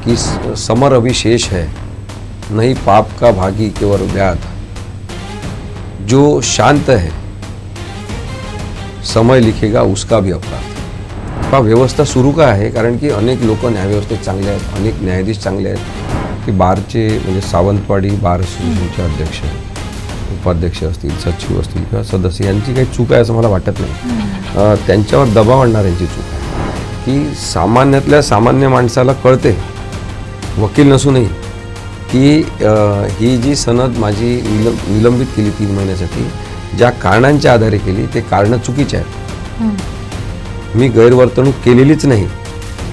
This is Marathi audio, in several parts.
कि समर अभी शेष है, नहीं पाप का भागी केवल व्याध, जो शांत है समय लिखेगा उसका भी अपराध. हा व्यवस्था सुरू का आहे, कारण की अनेक लोक न्यायव्यवस्थेत चांगले आहेत, अनेक न्यायाधीश चांगले आहेत की बारचे म्हणजे सावंतवाडी बार असोसिएशनचे अध्यक्ष, उपाध्यक्ष असतील, सचिव असतील किंवा सदस्य यांची काही चूक आहे असं मला वाटत नाही. त्यांच्यावर दबाव आणणाऱ्यांची चूक आहे की सामान्यातल्या सामान्य माणसाला कळते, वकील नसूनही, की ही जी सनद माझी निलंबित केली 3 महिन्यासाठी ज्या कारणांच्या आधारे केली ते कारणं चुकीचे आहेत, मी गैरवर्तणूक केलेलीच नाही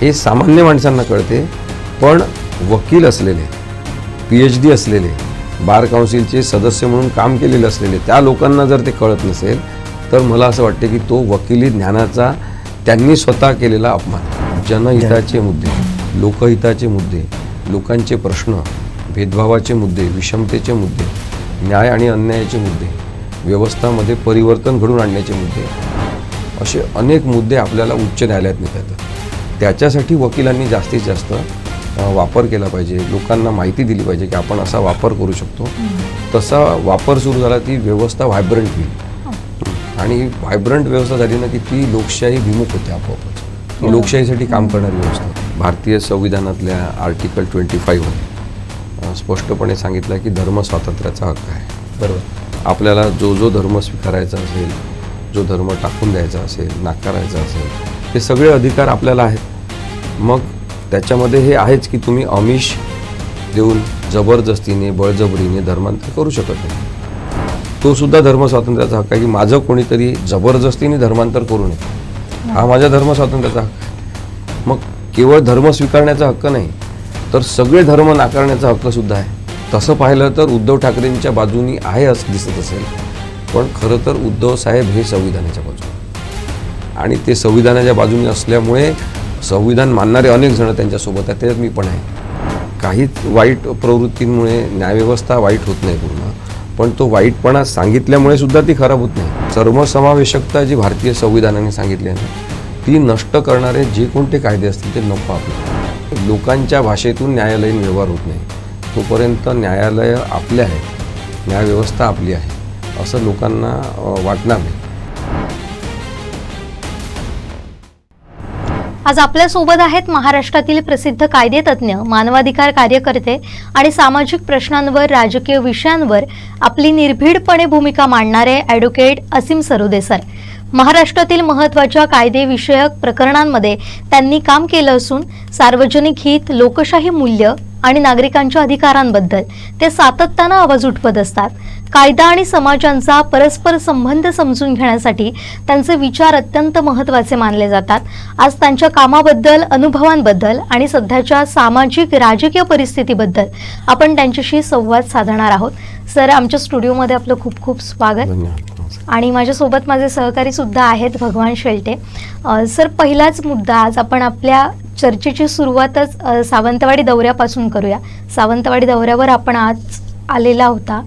हे सामान्य माणसांना कळते. पण वकील असलेले, PhD असलेले, बार काउन्सिलचे सदस्य म्हणून काम केलेले असलेले त्या लोकांना जर ते कळत नसेल तर मला असं वाटते की तो वकिली ज्ञानाचा त्यांनी स्वतः केलेला अपमान. जनहिताचे मुद्दे, लोकहिताचे मुद्दे, लोकांचे प्रश्न, भेदभावाचे मुद्दे, विषमतेचे मुद्दे, न्याय आणि अन्यायाचे मुद्दे, व्यवस्थामध्ये परिवर्तन घडवून आणण्याचे मुद्दे, असे अनेक मुद्दे आपल्याला उच्च न्यायालयात नेता येतात. त्याच्यासाठी वकिलांनी जास्तीत जास्त वापर केला पाहिजे, लोकांना माहिती दिली पाहिजे की आपण असा वापर करू शकतो. तसा वापर सुरू झाला ती व्यवस्था व्हायब्रंट होईल आणि व्हायब्रंट व्यवस्था झाली ना की ती लोकशाही विमुख होते आपोआपच. लोकशाहीसाठी काम करणारी व्यवस्था. भारतीय संविधानातल्या आर्टिकल 25 स्पष्टपणे सांगितलं की धर्म स्वातंत्र्याचा हक्क आहे. बरोबर. आपल्याला जो धर्म स्वीकारायचा असेल, जो धर्म टाकून द्यायचा असेल, नाकारायचा असेल, हे सगळे अधिकार आपल्याला आहेत. मग त्याच्यामध्ये हे आहेच की तुम्ही आमिष देऊन जबरदस्तीने, बळजबरीने धर्मांतर करू शकत नाही. तो सुद्धा धर्म स्वातंत्र्याचा हक्क आहे की माझं कोणीतरी जबरदस्तीने धर्मांतर करू नये, हा माझ्या धर्म स्वातंत्र्याचा हक्क आहे. मग केवळ धर्म स्वीकारण्याचा हक्क नाही तर सगळे धर्म नाकारण्याचा हक्क सुद्धा आहे. तसं पाहिलं तर उद्धव ठाकरेंच्या बाजूनी आहे असं दिसत असेल, पण खरं तर उद्धव साहेब हे संविधानाच्या बाजूने, आणि ते संविधानाच्या बाजूने असल्यामुळे संविधान मानणारे अनेक जण त्यांच्यासोबत आहेत, त्याच्यात मी पण आहे. काहीच वाईट प्रवृत्तींमुळे न्यायव्यवस्था वाईट होत नाही पूर्ण, पण तो वाईटपणा सांगितल्यामुळे सुद्धा ती खराब होत नाही. सर्वसमावेशकता जी भारतीय संविधानाने सांगितली आहे ना, ती नष्ट करणारे जे कोणते कायदे असतील ते नको आपल्याला. लोकांच्या भाषेतून न्यायालयीन व्यवहार होत नाही तोपर्यंत न्यायालय आपले आहे, न्यायव्यवस्था आपली आहे असं लोकांना वाटणार नाही. आज आपल्या सोबत आहेत महाराष्ट्रातील प्रसिद्ध कायदेतज्ञ, मानवाधिकार कार्यकर्ते आणि सामाजिक प्रश्नांवर, राजकीय विषयांवर आपली निर्भीडपणे भूमिका मांडणारे ॲडव्होकेट असीम सरोदे सर. महाराष्ट्रातील महत्त्वाच्या कायदेविषयक प्रकरणांमध्ये त्यांनी काम केलं असून सार्वजनिक हित, लोकशाही मूल्य आणि नागरिकांच्या अधिकारांबद्दल ते सातत्यानं आवाज उठवत असतात. कायदा आणि समाजांचा परस्पर संबंध समजून घेण्यासाठी त्यांचे विचार अत्यंत महत्त्वाचे मानले जातात. आज त्यांच्या कामाबद्दल, अनुभवांबद्दल आणि सध्याच्या सामाजिक राजकीय परिस्थितीबद्दल आपण त्यांच्याशी संवाद साधणार आहोत. सर, आमच्या स्टुडिओमध्ये आपलं खूप खूप स्वागत. आणि माझ्यासोबत माझे सहकारी सुद्धा आहेत, भगवान शेलटे. सर, पहिलाच मुद्दा, आज आपण आपल्या चर्चेची सुरुवातच सावंतवाडी दौऱ्यापासून करूया. सावंतवाडी दौऱ्यावर आपण आज आलेला होता,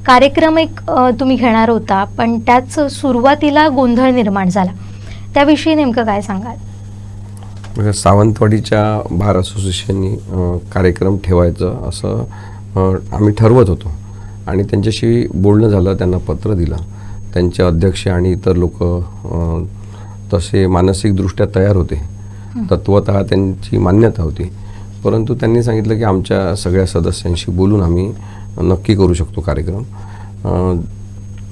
कार्यक्रम एक तुम्ही घेणार होता, पण त्याच सुरुवातीला गोंधळ निर्माण झाला. त्याविषयी नेमकं काय सांगाल? सावंतवाडीच्या बार असोसिएशननी कार्यक्रम ठेवायचं असं आम्ही ठरवत होतो आणि त्यांच्याशी बोलणं झालं, त्यांना पत्र दिलं. त्यांचे अध्यक्ष आणि इतर लोक तसे मानसिकदृष्ट्या तयार होते, तत्वतः त्यांची मान्यता होती. परंतु त्यांनी सांगितलं की आमच्या सगळ्या सदस्यांशी बोलून आम्ही नक्की करू शकतो कार्यक्रम.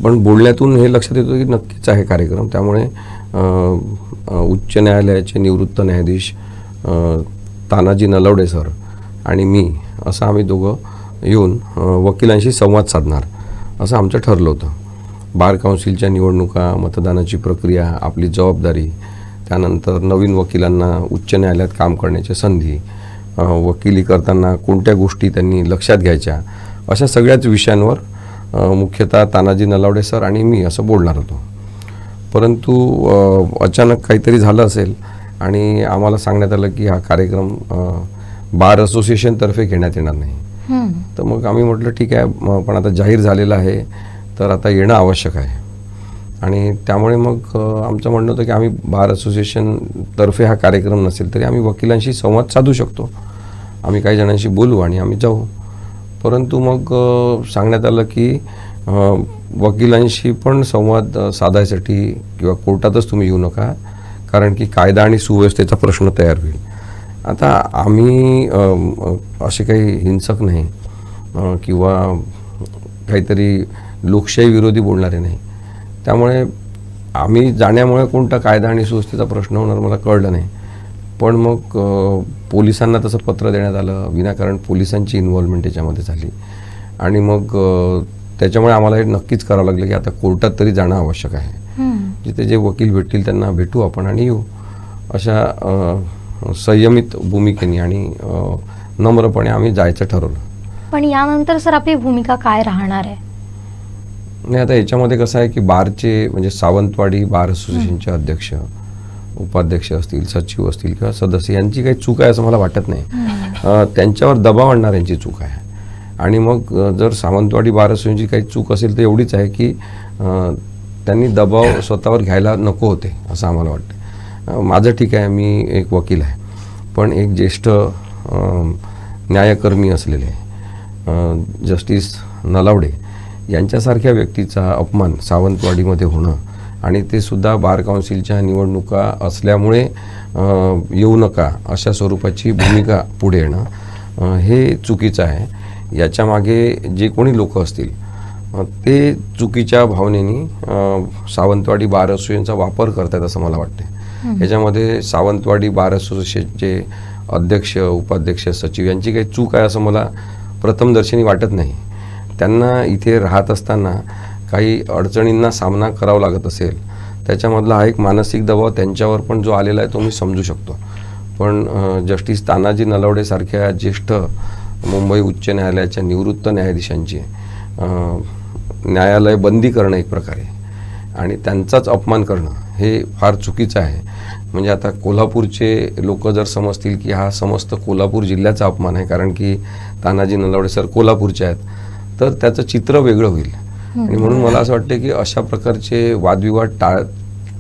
पण बोलण्यातून हे लक्षात येतं की नक्कीच आहे कार्यक्रम. त्यामुळे उच्च न्यायालयाचे निवृत्त न्यायाधीश तानाजी नलवडे सर आणि मी असं आम्ही दोघं येऊन वकिलांशी संवाद साधणार असं आमचं ठरलं होतं. बार काउन्सिलच्या निवडणुका, मतदानाची प्रक्रिया, आपली जबाबदारी, त्यानंतर नवीन वकिलांना उच्च न्यायालयात काम करण्याची संधी, वकिली करताना कोणत्या गोष्टी त्यांनी लक्षात घ्यायच्या, अशा सगळ्याच विषयांवर मुख्यतः तानाजी नलावडे सर आणि मी असं बोलणार होतो. परंतु अचानक काहीतरी झालं असेल आणि आम्हाला सांगण्यात आलं की हा कार्यक्रम बार असोसिएशनतर्फे घेण्यात येणार नाही. तर मग आम्ही म्हटलं ठीक आहे, पण आता जाहीर झालेलं आहे तर आता येणं आवश्यक आहे. आणि त्यामुळे मग आमचं म्हणणं होतं की आम्ही बार असोसिएशनतर्फे हा कार्यक्रम नसेल तरी आम्ही वकिलांशी संवाद साधू शकतो आम्ही काही जणांशी बोलू आणि आम्ही जाऊ. परंतु मग सांगण्यात आलं की वकिलांशी पण संवाद साधायसाठी किंवा कोर्टातच तुम्ही येऊ नका, कारण की कायदा आणि सुव्यवस्थेचा प्रश्न तयार होईल. आता आम्ही असे काही हिंसक नाही किंवा काहीतरी लोकशाही विरोधी बोलणारे नाही. त्यामुळे आम्ही जाण्यामुळे कोणता कायदा आणि सुव्यवस्थेचा प्रश्न होणार मला कळलं नाही. पण मग पोलिसांना तसं पत्र देण्यात आलं, विनाकारण पोलिसांची इन्व्हॉल्वमेंट याच्यामध्ये झाली आणि मग त्याच्यामुळे आम्हाला हे नक्कीच करावं लागलं की आता कोर्टात तरी जाणं आवश्यक आहे. जिथे जे वकील भेटतील त्यांना भेटू आपण आणि येऊ, अशा संयमित भूमिकेने आणि नम्रपणे आम्ही जायचं ठरवलं. पण यानंतर सर आपली भूमिका काय राहणार आहे? नाही, आता याच्यामध्ये कसं आहे की बारचे म्हणजे सावंतवाडी बार असोसिएशनचे अध्यक्ष, उपाध्यक्ष असतील, सचिव असतील किंवा सदस्य यांची काही चूक आहे असं मला वाटत नाही. त्यांच्यावर दबाव आणणाऱ्यांची चूक आहे. आणि मग जर सावंतवाडी बार असोसिएशनची काही चूक असेल तर एवढीच आहे की त्यांनी दबाव स्वतःवर घ्यायला नको होते असं आम्हाला वाटतं. माझं ठीक आहे, मी एक वकील आहे, पण एक ज्येष्ठ न्यायकर्मी असलेले जस्टिस नलावडे यांच्यासारख्या व्यक्तीचा अपमान सावंतवाडीमध्ये होणं आणि ते सुद्धा बार काउन्सिलच्या निवडणुका असल्यामुळे येऊ नका अशा स्वरूपाची भूमिका पुढे येणं हे चुकीचं आहे. याच्या मागे जे कोणी लोक असतील ते चुकीच्या भावनेने सावंतवाडी बार असोसिएशनचा वापर करतात असं मला वाटते. याच्यामध्ये सावंतवाडी बार असोसिएशनचे अध्यक्ष, उपाध्यक्ष, सचिव यांची काही चूक आहे असं मला प्रथमदर्शनी वाटत नाही. त्यांना इथे राहत असताना काही अडचणींना सामना करावा लागत असेल, त्याच्यामधला हा एक मानसिक दबाव त्यांच्यावर पण जो आलेला आहे तो मी समजू शकतो. पण जस्टिस तानाजी नलावडे सारख्या ज्येष्ठ मुंबई उच्च न्यायालयाच्या निवृत्त न्यायाधीशांची न्यायालय बंदी करणं एक प्रकारे आणि त्यांचाच अपमान करणं हे फार चुकीचं आहे. म्हणजे आता कोल्हापूरचे लोक जर समजतील की हा समस्त कोल्हापूर जिल्ह्याचा अपमान आहे कारण की तानाजी नलावडे सर कोल्हापूरचे आहेत, तर त्याचं चित्र वेगळं होईल. आणि म्हणून मला असं वाटतं की अशा प्रकारचे वादविवाद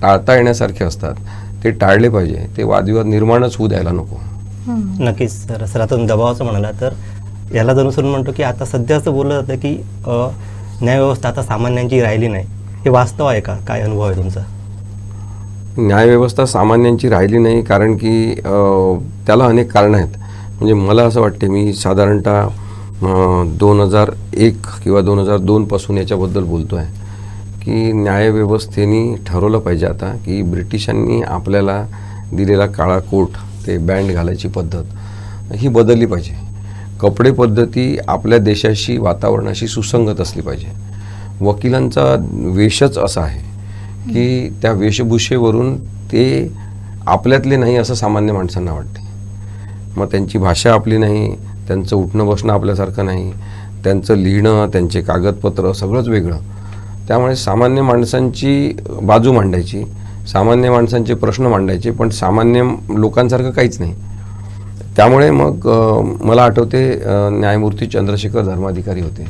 टाळता येण्यासारखे असतात, ते टाळले पाहिजे. ते वादविवाद निर्माणच होऊ द्यायला नको. नक्कीच सर. सर आता दबावाचं म्हणाला तर याला अनुसरून म्हणतो की आता सध्या असं बोललं जातं की न्यायव्यवस्था आता सामान्यांची राहिली नाही. हे वास्तव आहे का? काय अनुभव आहे तुमचा? न्यायव्यवस्था सामान्यांची राहिली नाही कारण की त्याला अनेक कारणं आहेत. म्हणजे मला असं वाटते, मी साधारणतः 2001 किंवा 2002 पासून याच्याबद्दल बोलतो आहे की न्यायव्यवस्थेने ठरवलं पाहिजे आता की ब्रिटिशांनी आपल्याला दिलेला काळा कोट, ते बँड घालायची पद्धत ही बदलली पाहिजे. कपडे पद्धती आपल्या देशाशी, वातावरणाशी सुसंगत असली पाहिजे. वकिलांचा वेशच असा आहे की त्या वेशभूषेवरून ते आपल्यातले नाही असं सामान्य माणसांना वाटते. मग त्यांची भाषा आपली नाही, त्यांचं उठणं बसणं आपल्यासारखं नाही, त्यांचं लिहिणं, त्यांचे कागदपत्र सगळंच वेगळं. त्यामुळे सामान्य माणसांची बाजू मांडायची, सामान्य माणसांचे प्रश्न मांडायचे, पण सामान्य लोकांसारखं काहीच नाही. त्यामुळे मग मला आठवते न्यायमूर्ती चंद्रशेखर धर्माधिकारी होते,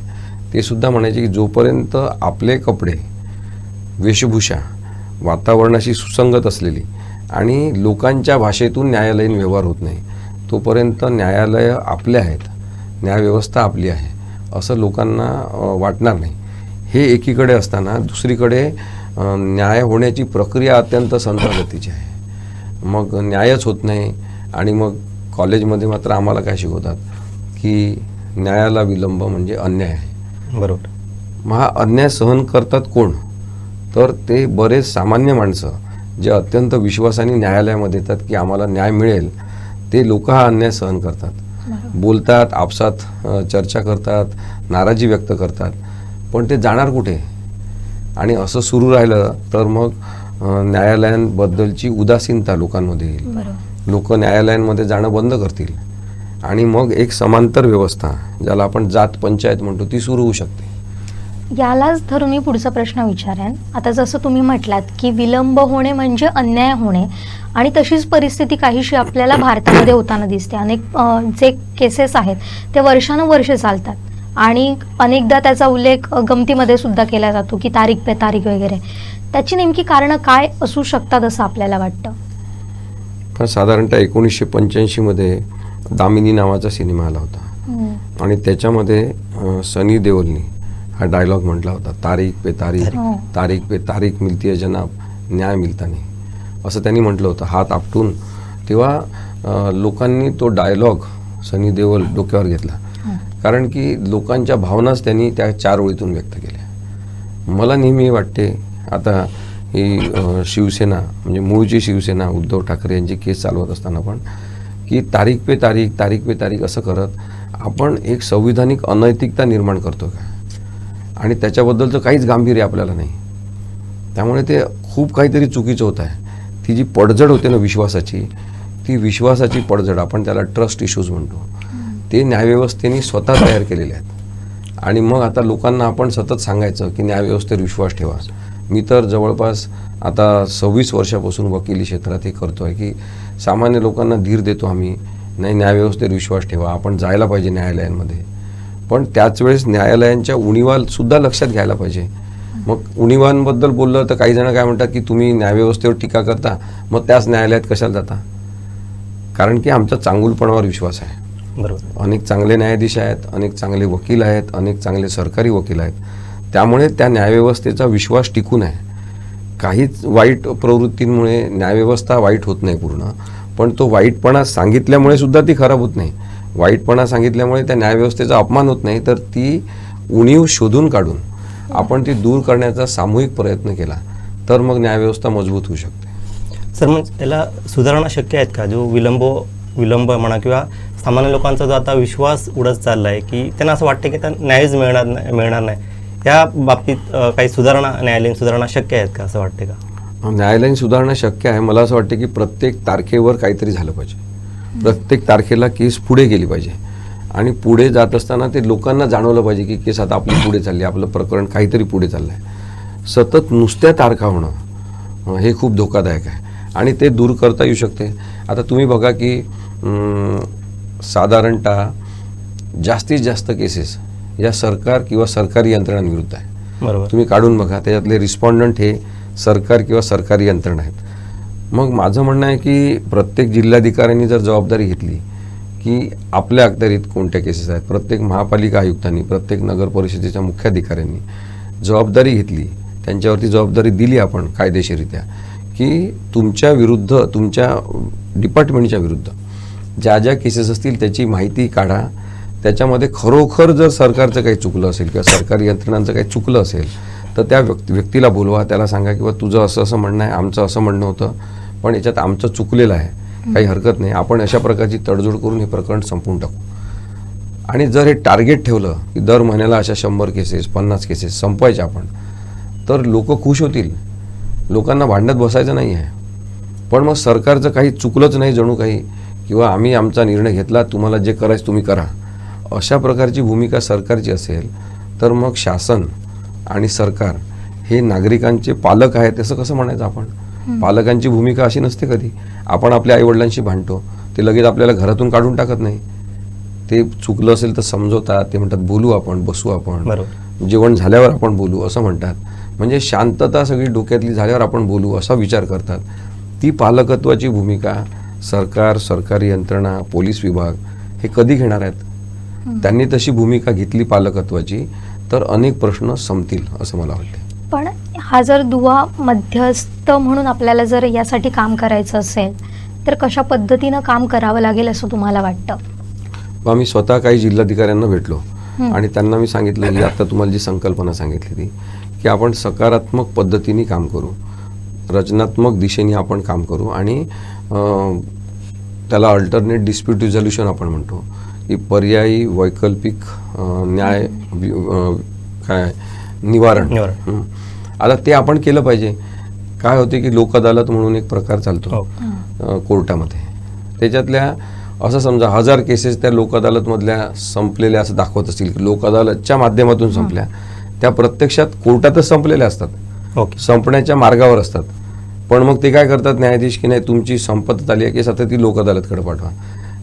ते सुद्धा म्हणायचे की जोपर्यंत आपले कपडे, वेशभूषा वातावरणाशी सुसंगत असलेली आणि लोकांच्या भाषेतून न्यायालयीन व्यवहार होत नाही, तोपर्यंत न्यायालय आपले आहेत, न्यायव्यवस्था आपली आहे असं लोकांना वाटणार नाही. हे एकीकडे असताना दुसरीकडे न्याय होण्याची प्रक्रिया अत्यंत संथगतीची आहे. मग न्यायच होत नाही आणि मग कॉलेजमध्ये मात्र आम्हाला काय शिकवतात की न्यायाला विलंब म्हणजे अन्याय आहे. बरोबर. मग हा अन्याय सहन करतात कोण? तर ते बरेच सामान्य माणसं जे अत्यंत विश्वासाने न्यायालयामध्ये येतात की आम्हाला न्याय मिळेल, ते लोक हा अन्याय सहन करतात, बोलतात, आपसात चर्चा करतात, नाराजी व्यक्त करतात, पण ते जाणार कुठे? आणि असं सुरू राहिलं तर मग न्यायालयांबद्दलची उदासीनता लोकांमध्ये येईल. लोक न्यायालयांमध्ये जाणं बंद करतील आणि मग एक समांतर व्यवस्था, ज्याला आपण जात पंचायत म्हणतो, ती सुरू होऊ शकते. यालाच धरून मी पुढचा प्रश्न विचारेन. आता जसं तुम्ही म्हटलात की विलंब होणे म्हणजे अन्याय होणे, आणि तशीच परिस्थिती काहीशी आपल्याला भारतामध्ये होताना दिसते. अनेक जे केसेस आहेत ते वर्षानुवर्षे चालतात आणि अनेकदा त्याचा उल्लेख गमतीमध्ये सुद्धा केला जातो की तारीख पे तारीख वगैरे. त्याची नेमकी कारणं काय असू शकतात असं आपल्याला वाटतं? पण साधारणतः 1985 मध्ये दामिनी नावाचा सिनेमा आला होता आणि त्याच्यामध्ये सनी देओलनी हा डायलॉग म्हटला होता, तारीख पे तारीख, तारीख पे तारीख मिलती है जनाब, न्याय मिळता नाही, असं त्यांनी म्हटलं होतं हात आपटून. तेव्हा लोकांनी तो डायलॉग सनी देओल डोक्यावर घेतला, कारण की लोकांच्या भावनाच त्यांनी त्या 4 ओळीतून व्यक्त केल्या. मला नेहमी वाटते, आता ही शिवसेना म्हणजे मूळची शिवसेना उद्धव ठाकरे यांची केस चालवत असताना पण, की तारीख पे तारीख, तारीख पे तारीख असं करत आपण एक संविधानिक अनैतिकता निर्माण करतो का, आणि त्याच्याबद्दलचं काहीच गांभीर्य आपल्याला नाही. त्यामुळे ते खूप काहीतरी चुकीचं होत आहे. ती जी पडझड होते ना विश्वासाची, ती विश्वासाची पडझड, आपण त्याला ट्रस्ट इश्यूज म्हणतो, ते न्यायव्यवस्थेने स्वतः तयार केलेले आहेत. आणि मग आता लोकांना आपण सतत सांगायचं की न्यायव्यवस्थेवर विश्वास ठेवा. मी तर जवळपास आता 26 वर्षापासून वकिली क्षेत्रात हे करतो आहे की सामान्य लोकांना धीर देतो आम्ही, नाही न्यायव्यवस्थेवर विश्वास ठेवा, आपण जायला पाहिजे न्यायालयांमध्ये. पण त्याच वेळेस न्यायालयांच्या उणीवासुद्धा लक्षात घ्यायला पाहिजे. मग उणीवांबद्दल बोललं तर काही जण काय म्हणतात की तुम्ही न्यायव्यवस्थेवर टीका करता, मग त्याच न्यायालयात कशाला जाता. कारण की आमचा चांगुलपणावर विश्वास आहे. बरोबर. अनेक चांगले न्यायाधीश आहेत, अनेक चांगले वकील आहेत, अनेक चांगले सरकारी वकील आहेत. त्यामुळे त्या न्यायव्यवस्थेचा विश्वास टिकून आहे. काहीच वाईट प्रवृत्तींमुळे न्यायव्यवस्था वाईट होत नाही पूर्ण, पण तो वाईटपणा सांगितल्यामुळे सुद्धा ती खराब होत नाही. वाईटपणा सांगितल्यामुळे त्या न्यायव्यवस्थेचा अपमान होत नाही, तर ती उणीव शोधून काढून आपण ती दूर करण्याचा सामूहिक प्रयत्न केला तर मग न्यायव्यवस्था मजबूत होऊ शकते. सर, मग त्याला सुधारणा शक्य आहेत का? जो विलंब म्हणा किंवा सामान्य लोकांचा जो आता विश्वास उडत चालला आहे की त्यांना असं वाटतं की त्यांना न्यायच मिळणार नाही, या बाबतीत काही न्यायालयीन सुधारणा शक्य आहेत का, असं वाटते का? न्यायालयीन सुधारणा शक्य आहे. मला असं वाटतं की प्रत्येक तारखेवर काहीतरी झालं पाहिजे. प्रत्येक तारखेला केस पुढे गेली पाहिजे आणि पुढे जात असताना ते लोकांना जाणवलं पाहिजे की केस आता आपली पुढे चालली, आपलं प्रकरण काहीतरी पुढे चाललं आहे. सतत नुसत्या तारखा होणं हे खूप धोकादायक आहे आणि ते दूर करता येऊ शकते. आता तुम्ही बघा की साधारणतः जास्तीत जास्त केसेस या सरकार किंवा सरकारी यंत्रणांविरुद्ध आहे. बरोबर. तुम्ही काढून बघा, त्याच्यातले रिस्पॉन्डंट हे सरकार किंवा सरकारी यंत्रणा आहेत. मग माझं म्हणणं आहे की प्रत्येक जिल्हाधिकाऱ्यांनी जर जबाबदारी घेतली की आपल्या अखत्यारीत कोणत्या केसेस आहेत, प्रत्येक महापालिका आयुक्तांनी, प्रत्येक नगर परिषदेच्या मुख्याधिकाऱ्यांनी जबाबदारी घेतली, त्यांच्यावरती जबाबदारी दिली आपण कायदेशीररित्या की तुमच्या विरुद्ध, तुमच्या डिपार्टमेंटच्या विरुद्ध ज्या ज्या केसेस असतील त्याची माहिती काढा. त्याच्यामध्ये खरोखर जर सरकारचं काही चुकलं असेल किंवा सरकारी यंत्रणांचं काही चुकलं असेल तर त्या व्यक्तीला बोलवा, त्याला सांगा किंवा तुझं असं असं म्हणणं आहे, आमचं असं म्हणणं होतं, पण याच्यात आमचं चुकलेलं आहे, काही हरकत नाही, आपण अशा प्रकारची तडजोड करून हे प्रकरण संपवून टाकू. आणि जर हे टार्गेट ठेवलं की दर महिन्याला अशा 100 केसेस 50 केसेस संपवायच्या आपण, तर लोक खुश होतील. लोकांना भांडत बसायचं नाही आहे. पण मग सरकारचं काही चुकलंच नाही जणू काही, किंवा आम्ही आमचा निर्णय घेतला, तुम्हाला जे करायचं तुम्ही करा, अशा प्रकारची भूमिका सरकारची असेल तर मग शासन आणि सरकार हे नागरिकांचे पालक आहेत असं कसं म्हणायचं आपण. पालकांची भूमिका अशी नसते कधी. आपण आपल्या आईवडिलांशी भांडतो, ते लगेच आपल्याला घरातून काढून टाकत नाही, ते चुकलं असेल तर समजवतात, ते म्हणतात बोलू आपण, बसू आपण, जेवण झाल्यावर आपण बोलू असं म्हणतात. म्हणजे शांतता सगळी डोक्यातली झाल्यावर आपण बोलू असा विचार करतात. ती पालकत्वाची भूमिका सरकार, सरकारी यंत्रणा, पोलीस विभाग हे कधी घेणार आहेत? त्यांनी तशी भूमिका घेतली पालकत्वाची तर अनेक प्रश्न संपतील असं मला वाटते. पण हा जर दुवा मध्यस्थ म्हणून आपल्याला जर यासाठी काम करायचं असेल तर कशा पद्धतीनं काम करावं लागेल असं तुम्हाला वाटतं? आम्ही स्वतः काही जिल्हाधिकाऱ्यांना भेटलो आणि त्यांना मी सांगितलं की आता तुम्हाला जी संकल्पना सांगितली ती की आपण सकारात्मक पद्धतीने काम करू, रचनात्मक दिशेने आपण काम करू आणि त्याला अल्टरनेट डिस्प्यूट रिझोल्युशन आपण म्हणतो की पर्यायी वैकल्पिक न्याय निवारण. आता ते आपण केलं पाहिजे. काय होते की लोक अदालत म्हणून एक प्रकार चालतो कोर्टामध्ये, त्याच्यातल्या असं समजा 1000 केसेस त्या लोक अदालतमधल्या संपलेल्या असं दाखवत असतील की लोक अदालतच्या माध्यमातून संपल्या, त्या प्रत्यक्षात कोर्टातच संपलेल्या असतात, संपण्याच्या मार्गावर असतात. पण मग ते काय करतात न्यायाधीश की नाही तुमची संपत आली आहे केस, आता ती लोक अदालतकडे पाठवा.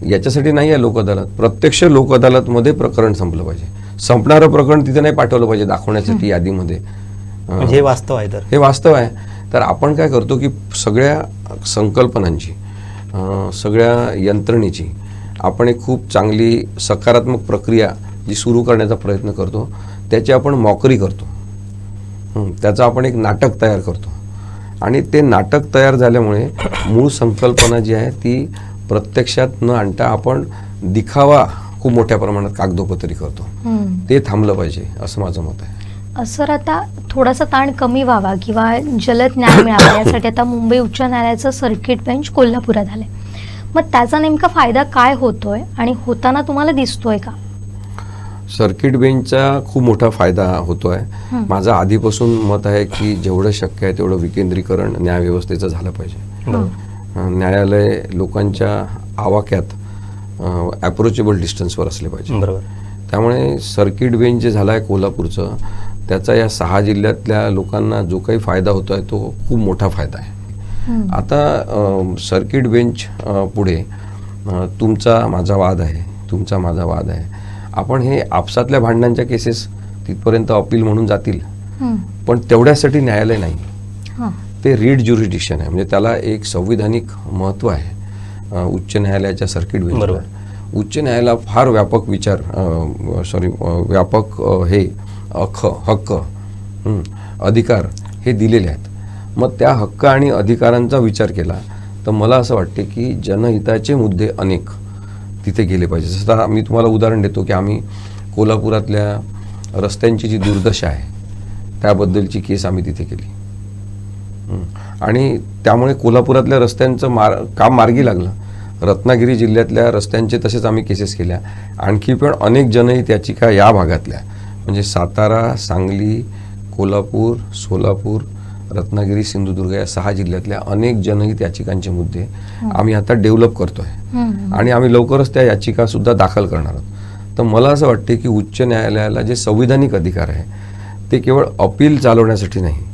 याच्यासाठी नाही आहे लोक अदालत. प्रत्यक्ष लोक अदालतमध्ये प्रकरण संपलं पाहिजे. संपणारं प्रकरण तिथे नाही पाठवलं पाहिजे दाखवण्यासाठी यादीमध्ये. हे वास्तव आहे. तर हे वास्तव आहे. तर आपण काय करतो की सगळ्या संकल्पनांची, सगळ्या यंत्रणेची आपण एक खूप चांगली सकारात्मक प्रक्रिया जी सुरू करण्याचा प्रयत्न करतो त्याची आपण मॉकरी करतो. त्याचं आपण एक नाटक तयार करतो आणि ते नाटक तयार झाल्यामुळे मूळ संकल्पना जी आहे ती प्रत्यक्षात न आणता आपण दिखावा खूप मोठ्या प्रमाणात कागदोपत्री करतो. ते थांबलं पाहिजे असं माझं मत आहे. सर, आता थोडासा ताण कमी व्हावा किंवा जलद न्याय मिळावा यासाठी आता मुंबई उच्च न्यायालयाचं सर्किट बेंच कोल्हापुरात आलंय. मग त्याचा नेमका फायदा काय होतोय आणि होताना तुम्हाला दिसतोय का? सर्किट बेंचचा खूप मोठा फायदा होतोय. माझं आधीपासून मत आहे की जेवढं शक्य आहे तेवढं विकेंद्रीकरण न्यायव्यवस्थेचं झालं पाहिजे. न्यायालय लोकांच्या आवाक्यात ॲप्रोचेबल डिस्टन्सवर असले पाहिजे. बरोबर. त्यामुळे सर्किट बेंच जे झालं आहे कोल्हापूरचं त्याचा या 6 जिल्ह्यातल्या लोकांना जो काही फायदा होतो आहे तो खूप मोठा फायदा आहे. आता सर्किट बेंच पुढे तुमचा माझा वाद आहे, तुमचा माझा वाद आहे. आपण हे आपसातल्या भांडणांच्या केसेस तिथपर्यंत अपील म्हणून जातील, पण तेवढ्यासाठी न्यायालय नाही. ते रीड ज्युरिडिक्शन आहे, म्हणजे त्याला एक संविधानिक महत्त्व आहे. उच्च न्यायालयाच्या सर्किट बेंचवर उच्च न्यायालयाला फार व्यापक व्यापक हे हक्क अधिकार हे दिलेले आहेत. मग त्या हक्क आणि अधिकारांचा विचार केला तर मला असं वाटते की जनहिताचे मुद्दे अनेक तिथे गेले पाहिजे. जसं मी तुम्हाला उदाहरण देतो की आम्ही कोल्हापुरातल्या रस्त्यांची जी दुर्दशा आहे त्याबद्दलची केस आम्ही तिथे केली आणि त्यामुळे कोल्हापुरातल्या रस्त्यांचं काम मार्गी लागलं. रत्नागिरी जिल्ह्यातल्या रस्त्यांचे तसेच आम्ही केसेस केल्या. आणखी पण अनेक जनहित याचिका या भागातल्या म्हणजे सातारा, सांगली, कोल्हापूर, सोलापूर, रत्नागिरी, सिंधुदुर्ग या 6 जिल्ह्यातल्या अनेक जनहित याचिकांचे मुद्दे आम्ही आता डेव्हलप करतोय आणि आम्ही लवकरच त्या याचिका सुद्धा दाखल करणार आहोत. तर मला असं वाटते की उच्च न्यायालयाला जे संविधानिक अधिकार आहे ते केवळ अपील चालवण्यासाठी नाही.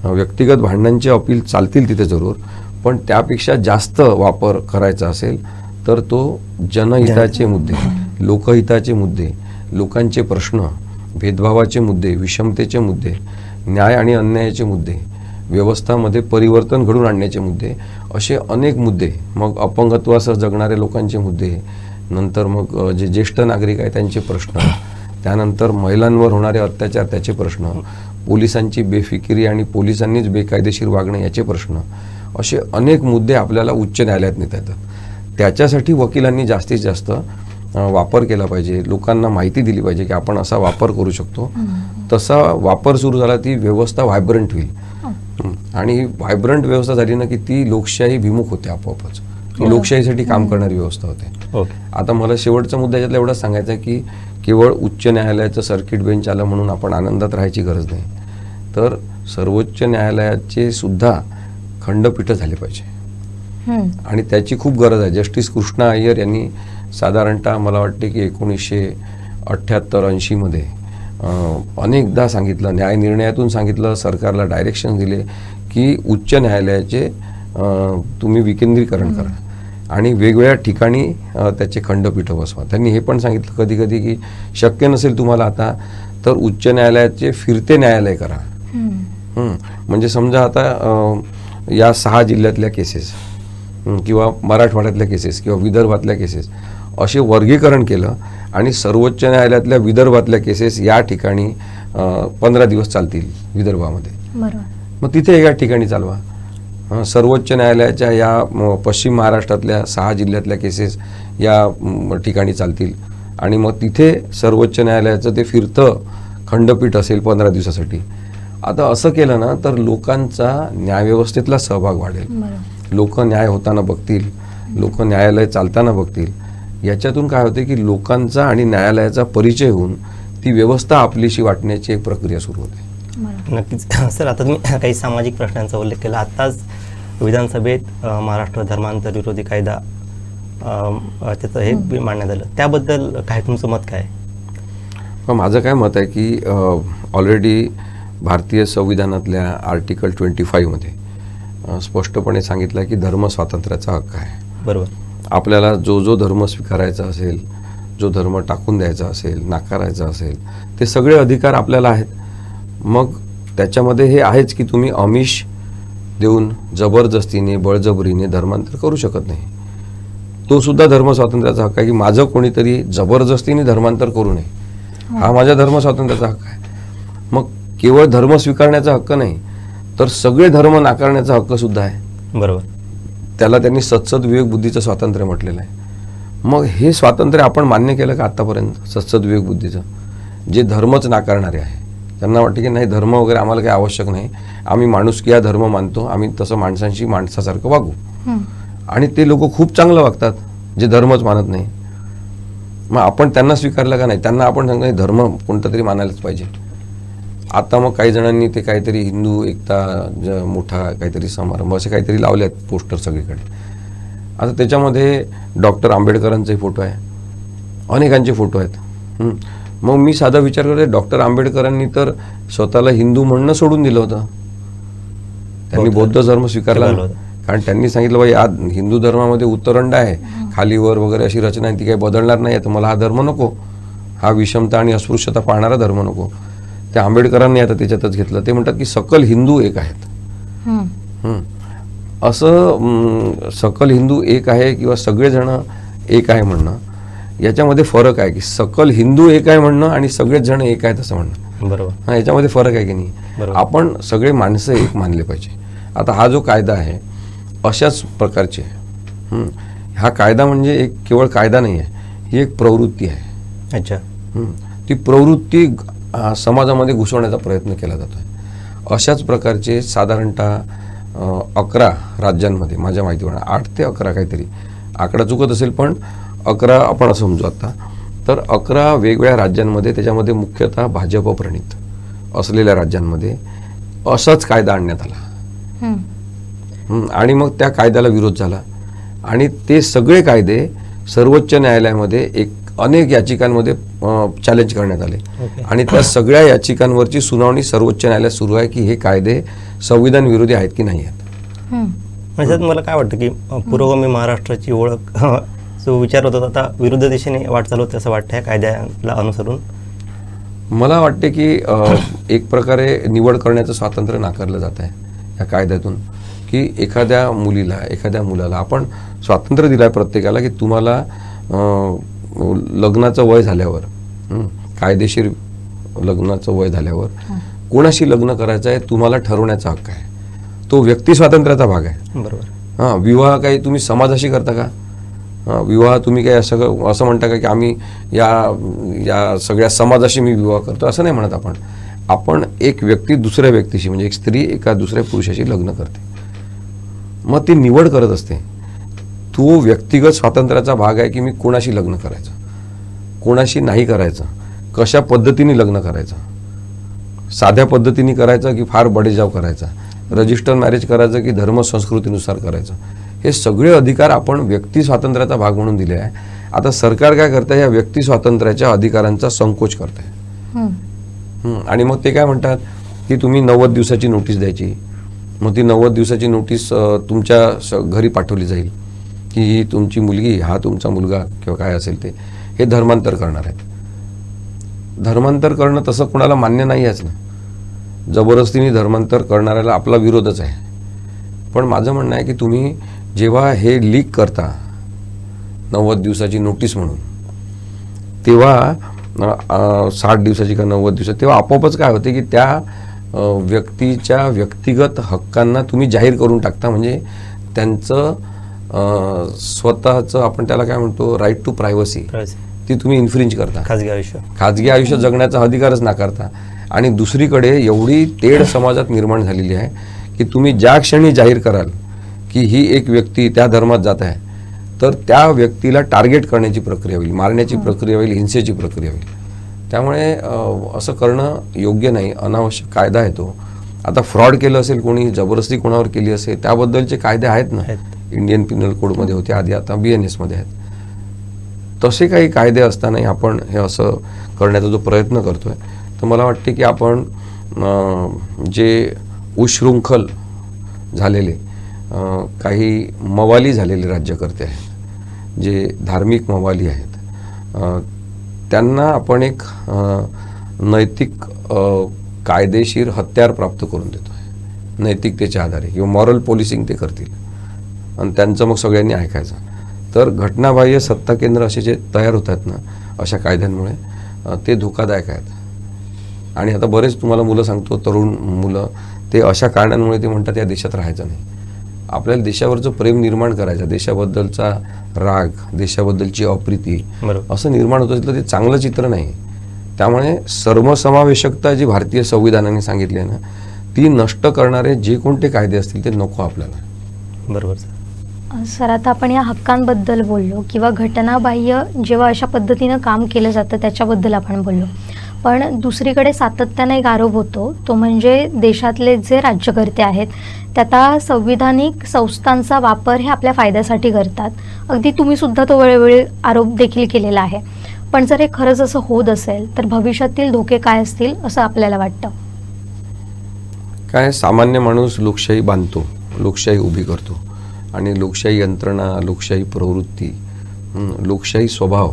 व्यक्तिगत भांडणांचे अपील चालतील तिथे जरूर, पण त्यापेक्षा जास्त वापर करायचा असेल तर तो जनहिताचे मुद्दे, लोकहिताचे मुद्दे, लोकांचे प्रश्न, भेदभावाचे मुद्दे, विषमतेचे मुद्दे, न्याय आणि अन्यायाचे मुद्दे, व्यवस्थामध्ये परिवर्तन घडून आणण्याचे मुद्दे, असे अनेक मुद्दे, मग अपंगत्वासह जगणाऱ्या लोकांचे मुद्दे, नंतर मग जे ज्येष्ठ नागरिक आहेत त्यांचे प्रश्न, त्यानंतर महिलांवर होणारे अत्याचार त्याचे प्रश्न, पोलिसांची बेफिकिरी आणि पोलिसांनीच बेकायदेशीर वागणं याचे प्रश्न, असे अनेक मुद्दे आपल्याला उच्च न्यायालयात नेता येतात. त्याच्यासाठी वकिलांनी जास्तीत जास्त वापर केला पाहिजे. लोकांना माहिती दिली पाहिजे की आपण असा वापर करू शकतो. तसा वापर सुरू झाला ती व्यवस्था व्हायब्रंट होईल आणि व्हायब्रंट व्यवस्था झाली ना की ती लोकशाही विमुख होते आपोआपच. लोकशाहीसाठी काम करणारी व्यवस्था होते. आता मला शेवटचा मुद्दा याच्यातला एवढाच सांगायचा आहे की केवळ उच्च न्यायालयाचं सर्किट बेंच आलं म्हणून आपण आनंदात राहायची गरज नाही, तर सर्वोच्च न्यायालयाचे सुद्धा खंडपीठ झाले पाहिजे आणि त्याची खूप गरज आहे. जस्टिस कृष्णा अय्यर यांनी साधारणतः मला वाटते की 1978-80 मध्ये अनेकदा सांगितलं, न्याय निर्णयातून सांगितलं, सरकारला डायरेक्शन दिले की उच्च न्यायालयाचे तुम्ही विकेंद्रीकरण करा आणि वेगवेगळ्या ठिकाणी त्याचे खंडपीठ बसवा. त्यांनी हे पण सांगितलं कधी कधी की शक्य नसेल तुम्हाला आता तर उच्च न्यायालयाचे फिरते न्यायालय करा. म्हणजे समजा आता या 6 जिल्ह्यातल्या केसेस किंवा मराठवाड्यातल्या केसेस किंवा विदर्भातल्या केसेस असे वर्गीकरण केलं आणि सर्वोच्च न्यायालयातल्या विदर्भातल्या केसेस या ठिकाणी 15 दिवस चालतील विदर्भामध्ये, मग तिथे या ठिकाणी चालवा. सर्वोच्च न्यायालयाच्या या पश्चिम महाराष्ट्रातल्या 6 जिल्ह्यातल्या केसेस या ठिकाणी चालतील आणि मग तिथे सर्वोच्च न्यायालयाचं ते फिरतं खंडपीठ असेल 15 दिवसासाठी. आता असं केलं ना तर लोकांचा न्यायव्यवस्थेतला सहभाग वाढेल. लोक न्याय होताना बघतील, लोक न्यायालय चालताना बघतील. याच्यातून काय होते की लोकांचा आणि न्यायालयाचा परिचय होऊन ती व्यवस्था आपलीशी वाटण्याची एक प्रक्रिया सुरू होते. नक्कीच सर, आता तुम्ही काही सामाजिक प्रश्नांचा उल्लेख केला. आत्ताच विधानसभेत महाराष्ट्र धर्मांतर विरोधी कायदा त्याचं हे मांडण्यात आलं, त्याबद्दल काय तुमचं मत काय? माझं काय मत आहे की ऑलरेडी भारतीय संविधानातल्या आर्टिकल 25 मध्ये स्पष्टपणे सांगितलं की धर्म स्वातंत्र्याचा हक्क आहे. बरोबर. आपल्याला जो जो धर्म स्वीकारायचा असेल, जो धर्म टाकून द्यायचा असेल, नाकारायचा असेल, ते सगळे अधिकार आपल्याला आहेत. मग त्याच्यामध्ये हे आहेच की तुम्ही आमिष देऊन जबरदस्तीने बळजबरीने धर्मांतर करू शकत नाही. तो सुद्धा धर्म स्वातंत्र्याचा हक्क आहे की माझं कोणीतरी जबरदस्तीने धर्मांतर करू नये, हा माझ्या धर्म स्वातंत्र्याचा हक्क आहे. मग केवळ धर्म स्वीकारण्याचा हक्क नाही तर सगळे धर्म नाकारण्याचा हक्क सुद्धा आहे. बरोबर. त्याला त्यांनी सत्सद विवेक बुद्धीचं स्वातंत्र्य म्हटलेलं आहे. मग हे स्वातंत्र्य आपण मान्य केलं का आतापर्यंत? सत्सद विवेक बुद्धीचं जे धर्मच नाकारणारे आहे, त्यांना वाटतं की नाही धर्म वगैरे आम्हाला काही आवश्यक नाही, आम्ही माणुसकी हा धर्म मानतो, आम्ही तसं माणसांशी माणसासारखं वागू. आणि ते लोक खूप चांगलं वागतात जे धर्मच मानत नाही. मग आपण त्यांना स्वीकारलं का नाही? त्यांना आपण सांगतो नाही धर्म कोणता तरी मानायलाच पाहिजे. आता मग काही जणांनी ते काहीतरी हिंदू एकता मोठा काहीतरी समारंभ असे काहीतरी लावले आहेत पोस्टर सगळीकडे. आता त्याच्यामध्ये डॉक्टर आंबेडकरांचे फोटो आहे, अनेकांचे फोटो आहेत. मग मी साधा विचार करतो, डॉक्टर आंबेडकरांनी तर स्वतःला हिंदू म्हणणं सोडून दिलं होतं, त्यांनी बौद्ध धर्म स्वीकारला स्वीकारला होता. कारण त्यांनी सांगितलं बाई आज हिंदू धर्मामध्ये उत्तरंड आहे, खालीवर वगैरे अशी रचना आहे, ती काही बदलणार नाही, तर मला हा धर्म नको, हा विषमता आणि अस्पृश्यता पाळणारा धर्म नको. त्या आंबेडकरांनी आता त्याच्यातच घेतलं. ते म्हणतात की सकल हिंदू एक आहेत. असं सकल हिंदू एक आहे किंवा सगळेजण एक आहे म्हणणं, याच्यामध्ये फरक आहे की सकल हिंदू एक आहे म्हणणं आणि सगळेच जण एक आहेत असं म्हणणं. बरोबर. हां, याच्यामध्ये फरक आहे की नाही? बरोबर. आपण सगळे माणसं एक मानले पाहिजे. आता हा जो कायदा आहे अशाच प्रकारचे आहे. हा कायदा म्हणजे एक केवळ कायदा नाही आहे, ही एक प्रवृत्ती आहे. अच्छा. ती प्रवृत्ती समाजामध्ये घुसवण्याचा प्रयत्न केला जातो आहे. अशाच प्रकारचे साधारणतः 11 राज्यांमध्ये माझ्या माहितीप्रमाणे 8 ते 11 काहीतरी, आकडा चुकत असेल पण 11 आपण असं समजू आता. तर 11 वेगवेगळ्या राज्यांमध्ये, त्याच्यामध्ये मुख्यतः भाजप प्रणित असलेल्या राज्यांमध्ये असाच कायदा आणण्यात आला. आणि मग त्या कायद्याला विरोध झाला आणि ते सगळे कायदे सर्वोच्च न्यायालयामध्ये अनेक याचिकांमध्ये चॅलेंज करण्यात आले. आणि त्या सगळ्या याचिकांवरची सुनावणी सर्वोच्च न्यायालयात सुरू आहे की हे कायदे संविधान विरोधी आहेत की नाही आहेत. म्हणजे मला काय वाटतं की पुरोगामी महाराष्ट्राची ओळख जो विचार होता आता विरुद्ध दिशेने वाटचाल होते असं वाटतं ह्या कायद्याला अनुसरून. मला वाटते की एक प्रकारे निवड करण्याचं स्वातंत्र्य नाकारलं जात आहे या कायद्यातून, की एखाद्या मुलीला एखाद्या मुलाला आपण स्वातंत्र्य दिलं आहे प्रत्येकाला की तुम्हाला लग्नाचं वय झाल्यावर, कायदेशीर लग्नाचं वय झाल्यावर कोणाशी लग्न करायचं आहे तुम्हाला ठरवण्याचा हक्क आहे. तो व्यक्ती स्वातंत्र्याचा भाग आहे. बरोबर. हां, विवाह काही तुम्ही समाजाशी करता का? विवाह तुम्ही काय असं म्हणता का की आम्ही या सगळ्या समाजाशी मी विवाह करतो असं नाही म्हणत आपण एक व्यक्ती दुसऱ्या व्यक्तीशी म्हणजे एक स्त्री एका दुसऱ्या पुरुषाशी लग्न करते, मग ती निवड करत असते. तो व्यक्तिगत स्वातंत्र्याचा भाग आहे की मी कोणाशी लग्न करायचं, कोणाशी नाही करायचं, कशा पद्धतीने लग्न करायचं, साध्या पद्धतीने करायचं की फार बडेजाव करायचा, रजिस्टर मॅरेज करायचं की धर्म संस्कृतीनुसार करायचं, हे सगळे अधिकार आपण व्यक्ती स्वातंत्र्याचा भाग म्हणून दिले आहे. आता सरकार काय करतं आहे, या व्यक्ती स्वातंत्र्याच्या अधिकारांचा संकोच करत आहे. आणि मग ते काय म्हणतात की तुम्ही 90 दिवसाची नोटीस द्यायची, मग ती 90 दिवसाची नोटीस तुमच्या घरी पाठवली जाईल की ही तुमची मुलगी, हा तुमचा मुलगा किंवा काय असेल ते, हे धर्मांतर करणार आहेत. धर्मांतर करणं तसं कोणाला मान्य नाही आहेच ना, जबरदस्तीने धर्मांतर करणाऱ्याला आपला विरोधच आहे. पण माझं म्हणणं आहे की तुम्ही जेव्हा हे लीक करता 90 दिवसाची नोटीस म्हणून, तेव्हा 60 दिवसाची का 90 दिवसाची, तेव्हा आपोआपच काय होते की त्या व्यक्तीच्या व्यक्तिगत हक्कांना तुम्ही जाहीर करून टाकता. म्हणजे त्यांचं स्वतःचं आपण त्याला काय म्हणतो राईट टू प्रायव्हसी, ती तुम्ही इन्फ्रिंज करता. खाजगी आयुष्य जगण्याचा अधिकारच नाकारता. आणि दुसरीकडे एवढी तेढ समाजात निर्माण झालेली आहे की तुम्ही ज्या क्षणी जाहीर कराल की ही एक व्यक्ती त्या धर्मात जात आहे तर त्या व्यक्तीला टार्गेट करण्याची प्रक्रिया होईल, मारण्याची प्रक्रिया होईल, हिंसेची प्रक्रिया होईल. त्यामुळे असं करणं योग्य नाही, अनावश्यक कायदा आहे तो. आता फ्रॉड केलं असेल कोणी, जबरदस्ती कोणावर केली असेल, त्याबद्दलचे कायदे आहेत ना, इंडियन पिनल कोडमध्ये होते आधी, आता BNS मध्ये आहेत. तसे काही कायदे असतानाही आपण हे असं करण्याचा जो प्रयत्न करतोय, तर मला वाटते की आपण जे उशृंखल झालेले काही मवाली झालेले राज्यकर्ते आहेत, जे धार्मिक मवाली आहेत, त्यांना आपण एक नैतिक कायदेशीर हत्यार प्राप्त करून देतो आहे नैतिकतेच्या आधारे, किंवा मॉरल पोलिसिंग ते करतील आणि त्यांचं मग सगळ्यांनी ऐकायचं. तर घटनाबाह्य सत्ता केंद्र असे जे तयार होतात ना अशा कायद्यांमुळे ते धोकादायक आहेत. आणि आता बरेच तुम्हाला मुलं सांगतो, तरुण मुलं, ते अशा कारणांमुळे ते म्हणतात या देशात राहायचं नाही. आपल्याला देशावरचं प्रेम निर्माण करायचं, देशाबद्दलचा राग, देशाबद्दलची अप्रिती बरोबर. असं निर्माण होत असलं ते चांगलं चित्र नाही. त्यामुळे सर्वसमावेशकता जी भारतीय संविधानाने सांगितली आहे ना, ती नष्ट करणारे जे कोणते कायदे असतील ते नको आपल्याला. बरोबर सर. सर, आता आपण या हक्कांबद्दल बोललो किंवा घटनाबाह्य जेव्हा अशा पद्धतीनं काम केलं जातं त्याच्याबद्दल आपण बोललो, पण दुसरीकडे सातत्याने एक आरोप होतो, तो म्हणजे देशातले जे राज्यकर्ते आहेत ते आता संविधानिक संस्थांचा वापर हे आपल्या फायद्यासाठी करतात. अगदी तुम्ही सुद्धा तो वेळोवेळी आरोप देखील केलेला आहे. पण जर हे खरंच असं होत असेल तर भविष्यातील धोके काय असतील असं आपल्याला वाटतं? काय, सामान्य माणूस लोकशाही बांधतो, लोकशाही उभी करतो आणि लोकशाही यंत्रणा, लोकशाही प्रवृत्ती, लोकशाही स्वभाव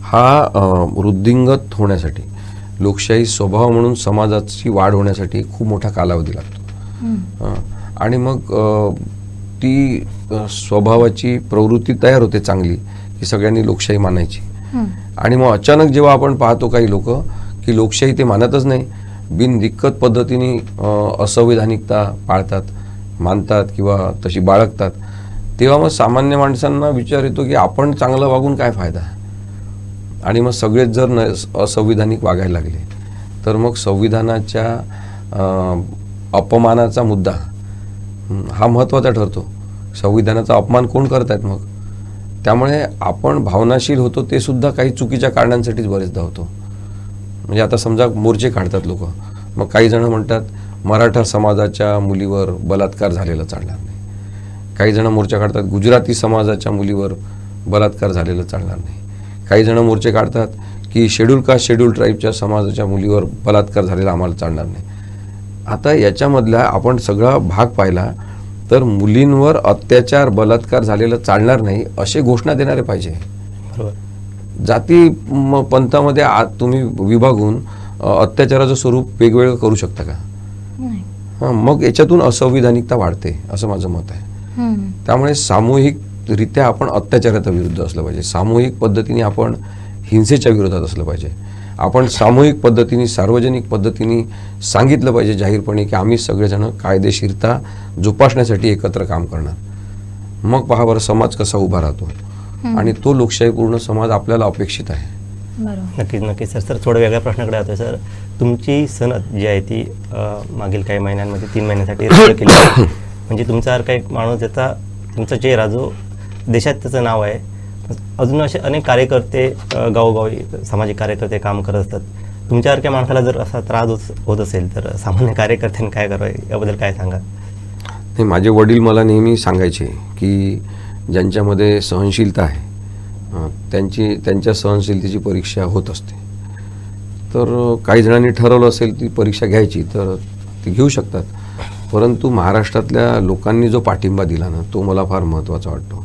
हा वृद्धिंगत होण्यासाठी, लोकशाही स्वभाव म्हणून समाजाची वाढ होण्यासाठी खूप मोठा कालावधी लागतो. आणि मग ती स्वभावाची प्रवृत्ती तयार होते चांगली की सगळ्यांनी लोकशाही मानायची. आणि मग अचानक जेव्हा आपण पाहतो काही लोक की लोकशाही ते मानतच नाही, बिनदिक्कत पद्धतीने असंवैधानिकता पाळतात, मानतात किंवा तशी बाळगतात, तेव्हा मग सामान्य माणसांना विचार येतो की आपण चांगलं वागून काय फायदा. आणि मग सगळेच जर असंविधानिक वागायला लागले तर मग संविधानाच्या अपमानाचा मुद्दा हा महत्त्वाचा ठरतो. संविधानाचा अपमान कोण करतायत मग? त्यामुळे आपण भावनाशील होतो ते सुद्धा काही चुकीच्या कारणांसाठीच बरेचदा होतो. म्हणजे आता समजा मोर्चे काढतात लोक, मग काही जण म्हणतात मराठा समाजाच्या मुलीवर बलात्कार झालेला चालणार नाही, काही जण मोर्चा काढतात गुजराती समाजाच्या मुलीवर बलात्कार झालेला चालणार नाही, काही जण मोर्चे काढतात की शेड्यूल कास्ट शेड्यूल ट्राईबच्या समाजाच्या मुलीवर बलात्कार झालेला आम्हाला चालणार नाही. आता याच्यामधला आपण सगळा भाग पाहिला तर मुलींवर अत्याचार, बलात्कार झालेलं चालणार नाही असे घोषणा देणारे पाहिजे. बरोबर. जाती पंथामध्ये तुम्ही विभागून अत्याचाराचं स्वरूप वेगवेगळं करू शकता का? हां, मग याच्यातून असंविधानिकता वाढते असं माझं मत आहे. त्यामुळे सामूहिकरित्या आपण अत्याचाराच्या विरुद्ध असलं पाहिजे, सामूहिक पद्धतीने आपण हिंसेच्या विरोधात असलं पाहिजे, आपण सामूहिक पद्धतीने, सार्वजनिक पद्धतीने सांगितलं पाहिजे जाहीरपणे की आम्ही सगळेजण कायदेशीरता जोपासण्यासाठी एकत्र काम करणार. मग पहा बरं समाज कसा उभा राहतो. आणि तो लोकशाहीपूर्ण समाज आपल्याला अपेक्षित आहे. बरोबर. नक्कीच नक्कीच सर. थोडं वेगळ्या प्रश्नाकडे येतोय सर. तुमची सनद जी आहे ती मागील काही महिन्यांमध्ये 3 महिन्यासाठी रद्द केली आहे. म्हणजे तुमच्यासारखा एक माणूस ज्याचा, तुमचा चेहरा जो देशात त्याचं नाव आहे, अजून असे अनेक कार्यकर्ते गावोगावी सामाजिक कार्यकर्ते काम करत असतात. तुमच्यासारख्या माणसाला जर असा त्रास होत असेल तर सामान्य कार्यकर्त्यांनी काय करावे याबद्दल काय सांगा? नाही, माझे वडील मला नेहमी सांगायचे की ज्यांच्यामध्ये सहनशीलता आहे त्यांच्या सहनशीलतेची परीक्षा होत असते. तर काही जणांनी ठरवलं असेल ती परीक्षा घ्यायची तर ती घेऊ शकतात. परंतु महाराष्ट्रातल्या लोकांनी जो पाठिंबा दिला ना तो मला फार महत्त्वाचा वाटतो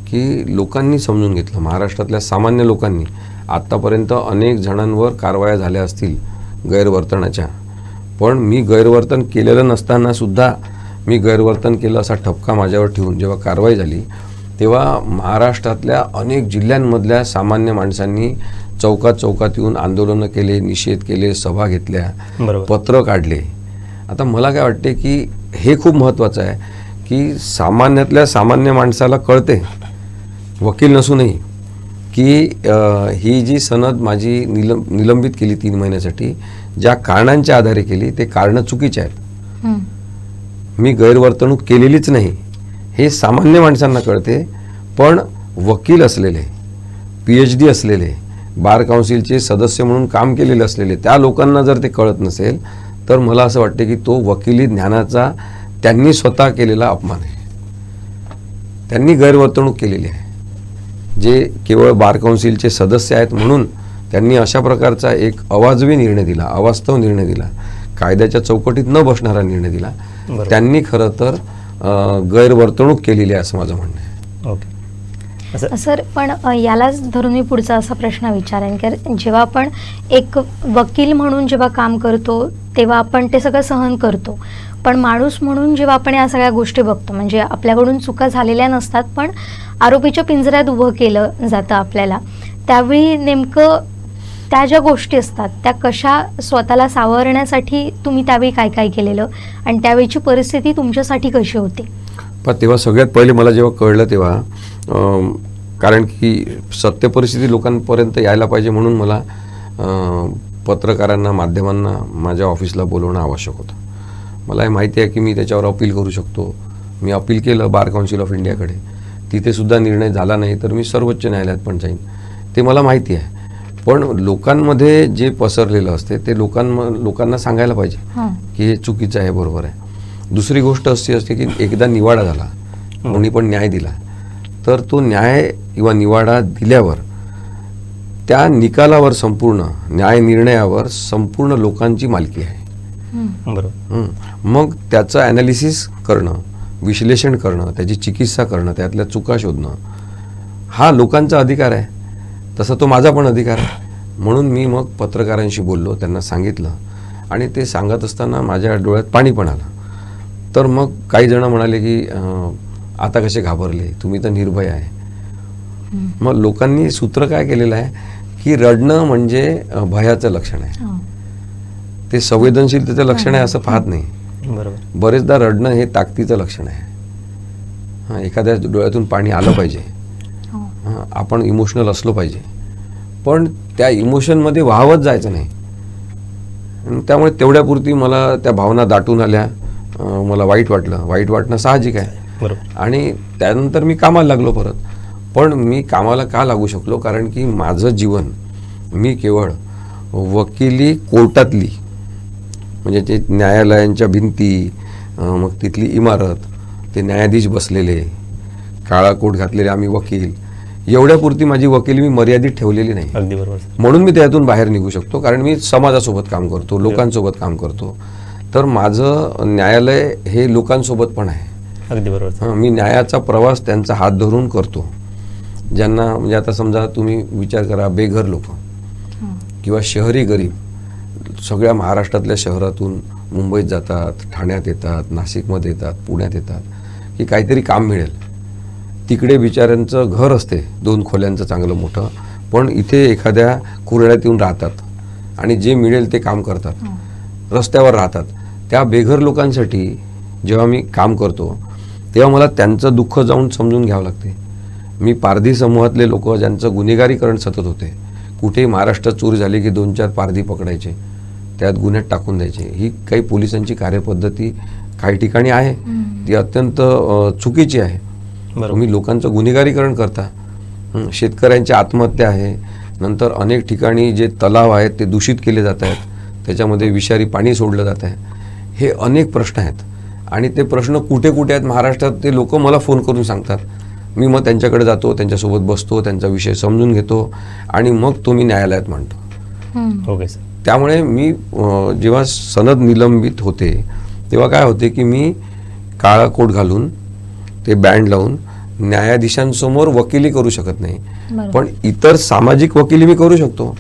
की लोकांनी समजून घेतलं. महाराष्ट्रातल्या सामान्य लोकांनी आत्तापर्यंत अनेक जणांवर कारवाया झाल्या असतील गैरवर्तनाच्या, पण मी गैरवर्तन केलेलं नसतानासुद्धा मी गैरवर्तन केलं असा ठपका माझ्यावर ठेवून जेव्हा कारवाई झाली तेव्हा महाराष्ट्रातल्या अनेक जिल्ह्यांमधल्या सामान्य माणसांनी चौकात चौकात येऊन आंदोलनं केले, निषेध केले, सभा घेतल्या, पत्र काढले. आता मला काय वाटते की हे खूप महत्त्वाचं आहे की सामान्यातल्या सामान्य माणसाला कळते, वकील नसूनही, की ही जी सनद माझी निलंबित केली 3 महिन्यासाठी, ज्या कारणांच्या आधारे केली ते कारणं चुकीचे आहेत. मी गैरवर्तणूक केलेलीच नाही हे सामान्य माणसांना कळते. पण वकील असलेले, PhD असलेले, बार काउन्सिलचे सदस्य म्हणून काम केलेले असलेले त्या लोकांना जर ते कळत नसेल तर मला असं वाटते की तो वकिली ज्ञानाचा त्यांनी स्वतः केलेला अपमान आहे. त्यांनी गैरवर्तणूक केलेली आहे. जे केवळ बार काउन्सिलचे सदस्य आहेत म्हणून त्यांनी अशा प्रकारचा एक अवाजवी निर्णय दिला, अवास्तव निर्णय दिला, कायद्याच्या चौकटीत न बसणारा निर्णय दिला. त्यांनी खरं तर गैरवर्तणूक केलेली आहे असं माझं म्हणणं आहे. ओके. सर पण यालाच धरून मी पुढचा असा प्रश्न विचारेन की जेव्हा आपण एक वकील म्हणून जेव्हा काम करतो तेव्हा आपण ते सगळं सहन करतो, पण माणूस म्हणून जेव्हा आपण या सगळ्या गोष्टी बघतो, म्हणजे आपल्याकडून चुका झालेल्या नसतात पण आरोपीच्या पिंजऱ्यात उभं केलं जातं आपल्याला, त्यावेळी नेमकं त्या ज्या गोष्टी असतात त्या कशा स्वतःला सावरण्यासाठी तुम्ही त्यावेळी काय काय केलेलं आणि त्यावेळीची परिस्थिती तुमच्यासाठी कशी होती? पण तेव्हा सगळ्यात पहिले मला जेव्हा कळलं तेव्हा कारण की सत्य परिस्थिती लोकांपर्यंत यायला पाहिजे म्हणून मला पत्रकारांना, माध्यमांना माझ्या ऑफिसला बोलवणं आवश्यक होतं. मला हे माहिती आहे की मी त्याच्यावर अपील करू शकतो. मी अपील केलं बार काउन्सिल ऑफ इंडियाकडे, तिथे सुद्धा निर्णय झाला नाही तर मी सर्वोच्च न्यायालयात पण जाईन, ते मला माहिती आहे. पण लोकांमध्ये जे पसरलेलं असते ते लोकांना सांगायला पाहिजे की हे चुकीचं आहे, बरोबर आहे. दुसरी गोष्ट अशी असते की एकदा निवाडा झाला, कोणी पण न्याय दिला, तर तो न्याय किंवा निवाडा दिल्यावर त्या निकालावर, संपूर्ण न्याय निर्णयावर संपूर्ण लोकांची मालकी आहे. बरोबर. मग त्याचं ॲनालिसिस करणं, विश्लेषण करणं, त्याची चिकित्सा करणं, त्यातल्या चुका शोधणं हा लोकांचा अधिकार आहे, तसा तो माझा पण अधिकार आहे. म्हणून मी मग पत्रकारांशी बोललो, त्यांना सांगितलं आणि ते सांगत असताना माझ्या डोळ्यात पाणी पण आलं. तर मग काही जण म्हणाले की आता कसे घाबरले, तुम्ही तर निर्भय आहे. मग लोकांनी सूत्र काय केलेलं आहे की रडणं म्हणजे भयाचं लक्षण आहे, ते संवेदनशीलतेचं लक्षण आहे असं पाहत नाही. बरोबर. बरेचदा रडणं हे ताकदीचं लक्षण आहे. एखाद्या डोळ्यातून पाणी आलं पाहिजे, आपण इमोशनल असलो पाहिजे, पण त्या इमोशनमध्ये वाहवत जायचं नाही. त्यामुळे तेवढ्यापुरती मला त्या भावना दाटून आल्या, मला वाईट वाटलं, वाईट वाटणं साहजिक आहे. बरोबर. आणि त्यानंतर मी कामाला लागलो परत. पण मी कामाला का लागू शकलो, कारण की माझं जीवन मी केवळ वकिली कोर्टातली, म्हणजे ते न्यायालयांच्या भिंती, मग तिथली इमारत, ते न्यायाधीश बसलेले, काळा कोट घातलेले आम्ही वकील, एवढ्यापुरती माझी वकिली मी मर्यादित ठेवलेली नाही. अगदी बरोबर. म्हणून मी त्यातून बाहेर निघू शकतो, कारण मी समाजासोबत काम करतो, लोकांसोबत काम करतो. तर माझं न्यायालय हे लोकांसोबत पण आहे. अगदी बरोबर. मी न्यायाचा प्रवास त्यांचा हात धरून करतो. ज्यांना, म्हणजे आता समजा तुम्ही विचार करा, बेघर लोक किंवा शहरी गरीब सगळ्या महाराष्ट्रातल्या शहरातून मुंबईत जातात, ठाण्यात येतात, नाशिकमध्ये येतात, पुण्यात येतात की काहीतरी काम मिळेल. तिकडे बिचाऱ्यांचं घर असते 2 खोल्यांचं चांगलं मोठं, पण इथे एखाद्या कुरड्यात येऊन राहतात आणि जे मिळेल ते काम करतात, रस्त्यावर राहतात. त्या बेघर लोकांसाठी जेव्हा मी काम करतो तेव्हा मला त्यांचं दुःख जाऊन समजून घ्यावं लागते. मी पारधी समूहातले लोक ज्यांचं गुन्हेगारीकरण सतत होते, कुठेही महाराष्ट्रात चोरी झाली की 2-4 पारधी पकडायचे, त्यात गुन्ह्यात टाकून द्यायचे. ही काही पोलिसांची कार्यपद्धती काही ठिकाणी आहे, ती अत्यंत चुकीची आहे. तुम्ही लोकांचं गुन्हेगारीकरण करता, शेतकऱ्यांची आत्महत्या आहे, नंतर अनेक ठिकाणी जे तलाव आहेत ते दूषित केले जात आहेत, त्याच्यामध्ये विषारी पाणी सोडलं जात आहे. हे अनेक प्रश्न आहेत आणि ते प्रश्न कुठे कुठे आहेत महाराष्ट्रात ते लोक मला फोन करून सांगतात. मी मग त्यांच्याकडे जातो, त्यांच्यासोबत बसतो, त्यांचा विषय समजून घेतो आणि मग तो मी न्यायालयात मांडतो. Okay sir. त्यामुळे मी जेव्हा सनद निलंबित होते तेव्हा काय होते की मी काळा कोट घालून, ते बँड लावून न्यायाधीशांसमोर वकिली करू शकत नाही, पण इतर सामाजिक वकिली मी करू शकतो.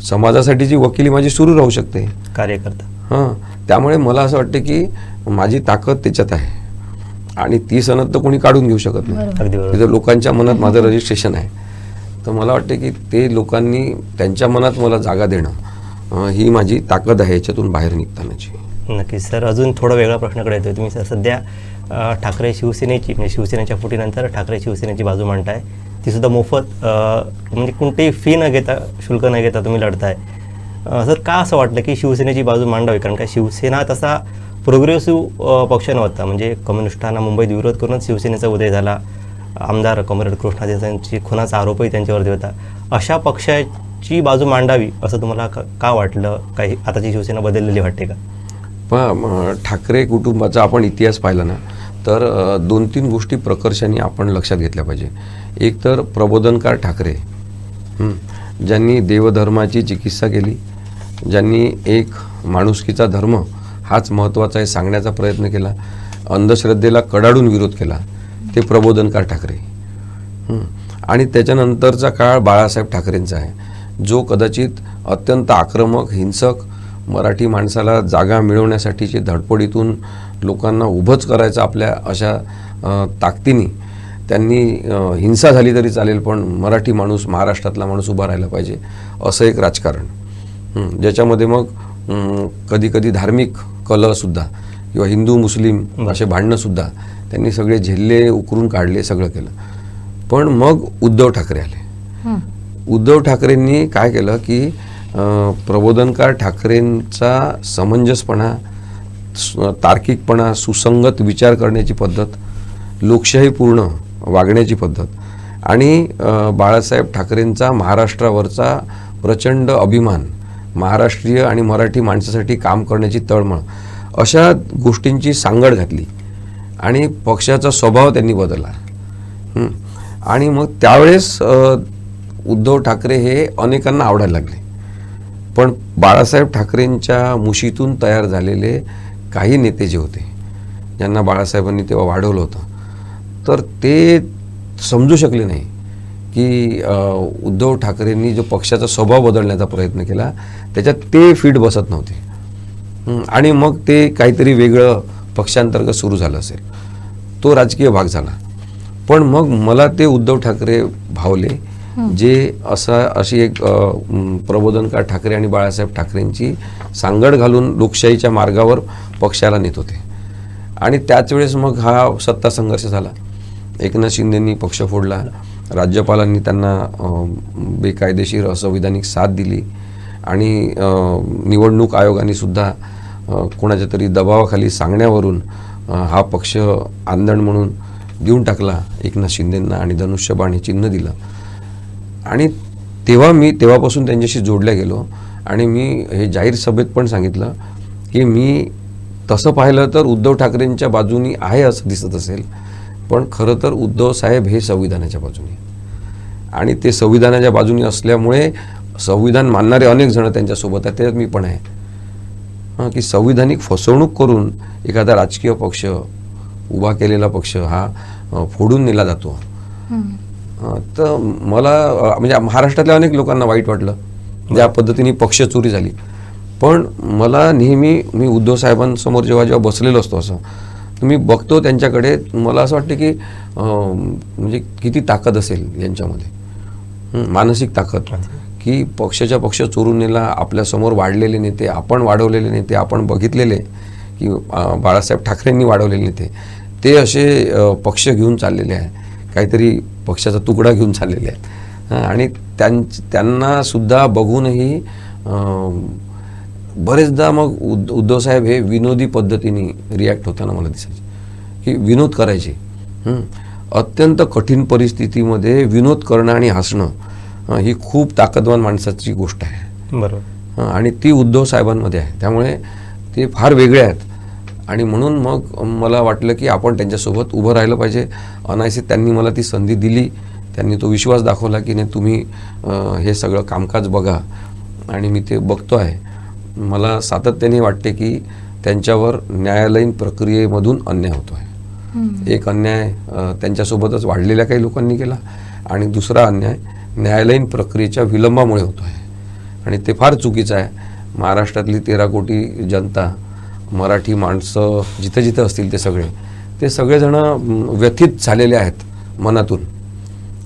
समाजासाठीची वकिली माझी सुरू राहू शकते, कार्यकर्ता. त्यामुळे मला असं वाटतं की माझी ताकद त्याच्यात आहे आणि ती सनद तर कोणी काढून घेऊ शकत नाही. तिथं लोकांच्या मनात माझं रजिस्ट्रेशन आहे. तर मला वाटतं की ते लोकांनी त्यांच्या मनात मला जागा देणं ही माझी ताकद आहे याच्यातून बाहेर निघतानाची. नक्कीच सर. अजून थोडा वेगळा प्रश्नाकडे येतो. तुम्ही सर सध्या ठाकरे शिवसेनेची, म्हणजे शिवसेनेच्या फुटीनंतर ठाकरे शिवसेनेची बाजू मांडताय, ती सुद्धा मोफत, म्हणजे कोणतीही फी न घेता, शुल्क न घेता तुम्ही लढताय. सर का असं वाटलं की शिवसेनेची बाजू मांडावी? कारण काय शिवसेना तसा प्रोग्रेसिव्ह पक्ष नव्हता, म्हणजे कम्युनिस्टांना मुंबईत विरोध करूनच शिवसेनेचा उदय झाला. आमदार कॉम्रेड कृष्णा देसाईंची खुनाचा आरोपही त्यांच्यावरती होता. अशा पक्षाची बाजू मांडावी असं तुम्हाला का वाटलं? काही आताची शिवसेना बदललेली वाटते का? पण ठाकरे कुटुंबाचा आपण इतिहास पाहिला ना तर 2-3 गोष्टी प्रकर्षाने आपण लक्षात घेतल्या पाहिजे. एक तर प्रबोधनकार ठाकरे, ज्यांनी देवधर्माची चिकित्सा केली, ज्यांनी एक माणुसकीचा धर्म हाच महत्त्वाचा आहे सांगण्याचा प्रयत्न केला, अंधश्रद्धेला कडाडून विरोध केला, ते प्रबोधनकार ठाकरे. आणि त्याच्यानंतरचा काळ बाळासाहेब ठाकरेंचा आहे, जो कदाचित अत्यंत आक्रमक, हिंसक, मराठी माणसाला जागा मिळवण्यासाठीची धडपडीतून लोकांना उभंच करायचं आपल्या अशा ताकदीने त्यांनी हिंसा झाली तरी चालेल पण मराठी माणूस, महाराष्ट्रातला माणूस उभा राहायला पाहिजे असं एक राजकारण, ज्याच्यामध्ये मग कधी कधी धार्मिक कलहसुद्धा किंवा हिंदू मुस्लिम असे भांडणंसुद्धा त्यांनी सगळे झेलले, उकरून काढले, सगळं केलं. पण मग उद्धव ठाकरे आले. उद्धव ठाकरेंनी काय केलं की प्रबोधनकार ठाकरेंचा समंजसपणा, तार्किकपणा, सुसंगत विचार करण्याची पद्धत, लोकशाहीपूर्ण वागण्याची पद्धत आणि बाळासाहेब ठाकरेंचा महाराष्ट्रावरचा प्रचंड अभिमान, महाराष्ट्रीय आणि मराठी माणसासाठी काम करण्याची तळमळ, अशा गोष्टींची सांगड घातली आणि पक्षाचा स्वभाव त्यांनी बदलला. आणि मग त्यावेळेस उद्धव ठाकरे हे अनेकांना आवडायला लागले. पण बाळासाहेब ठाकरेंच्या मुशीतून तयार झालेले काही नेते जे होते, ज्यांना बाळासाहेबांनी तेव्हा वाढवलं होतं, तर ते समजू शकले नाही की उद्धव ठाकरेंनी जो पक्षाचा स्वभाव बदलण्याचा प्रयत्न केला त्याच्यात ते फिट बसत नव्हते. आणि मग ते काहीतरी वेगळं पक्षांतर्गत सुरू झालं असेल, तो राजकीय भाग झाला. पण मग मला ते उद्धव ठाकरे भावले, जे अशी एक प्रबोधनकार ठाकरे आणि बाळासाहेब ठाकरेंची सांगड घालून लोकशाहीच्या मार्गावर पक्षाला नेत होते. आणि त्याच वेळेस मग हा सत्ता संघर्ष झाला. एकनाथ शिंदेंनी पक्ष फोडला, राज्यपालांनी त्यांना बेकायदेशीर असंविधानिक साथ दिली आणि निवडणूक आयोगाने सुद्धा कोणाच्या तरी दबावाखाली सांगण्यावरून हा पक्ष आंदण म्हणून देऊन टाकला एकनाथ शिंदेंना आणि धनुष्यबाण हे चिन्ह दिलं. आणि तेव्हापासून त्यांच्याशी जोडल्या गेलो आणि मी हे जाहीर सभेत पण सांगितलं की मी तसं पाहिलं तर उद्धव ठाकरेंच्या बाजूनी आहे असं दिसत असेल, पण खरं तर उद्धव साहेब हे संविधानाच्या बाजूने, आणि ते संविधानाच्या बाजूने असल्यामुळे संविधान मानणारे अनेक जण त्यांच्यासोबत आहेत, त्यात मी पण आहे. की संविधानिक फसवणूक करून एखादा राजकीय पक्ष, उभा केलेला पक्ष हा फोडून नेला जातो. तर मला म्हणजे महाराष्ट्रातल्या अनेक लोकांना वाईट वाटलं ज्या पद्धतीने पक्ष चोरी झाली. पण मला नेहमी मी उद्धव साहेबांसमोर जेव्हा बसलेलो असतो असं मी बघतो त्यांच्याकडे, मला असं वाटतं की म्हणजे किती ताकद असेल यांच्यामध्ये, मानसिक ताकद, की पक्षाच्या पक्ष चोरून नेला. आपल्यासमोर वाढलेले नेते, आपण वाढवलेले नेते, आपण बघितलेले की बाळासाहेब ठाकरेंनी वाढवलेले नेते, ते असे पक्ष घेऊन चाललेले आहे, काहीतरी पक्षाचा तुकडा घेऊन चाललेले आहेत. आणि त्यांना सुद्धा बघूनही बरेचदा मग उद्धव साहेब हे विनोदी पद्धतीने रिॲक्ट होताना मला दिसायचे, की विनोद करायचे. अत्यंत कठीण परिस्थितीमध्ये विनोद करणं आणि हसणं ही खूप ताकदवान माणसाची गोष्ट आहे. बरोबर. आणि ती उद्धव साहेबांमध्ये आहे, त्यामुळे ते फार वेगळे आहेत. आणि म्हणून मग मला वाटलं की आपण त्यांच्यासोबत उभं राहिलं पाहिजे. अनायसे त्यांनी मला ती संधी दिली, त्यांनी तो विश्वास दाखवला की नाही तुम्ही हे सगळं कामकाज बघा, आणि मी ते बघतो आहे. मला सातत्याने वाटते की त्यांच्यावर न्यायालयीन प्रक्रियेमधून अन्याय होतो आहे. एक अन्याय त्यांच्यासोबतच वाढलेल्या काही लोकांनी केला आणि दुसरा अन्याय न्यायालयीन प्रक्रियेच्या विलंबामुळे होतो आहे, आणि ते फार चुकीचं आहे. महाराष्ट्रातली 13 कोटी जनता, मराठी माणसं जिथे जिथे असतील ते सगळेजण व्यथित झालेले आहेत मनातून.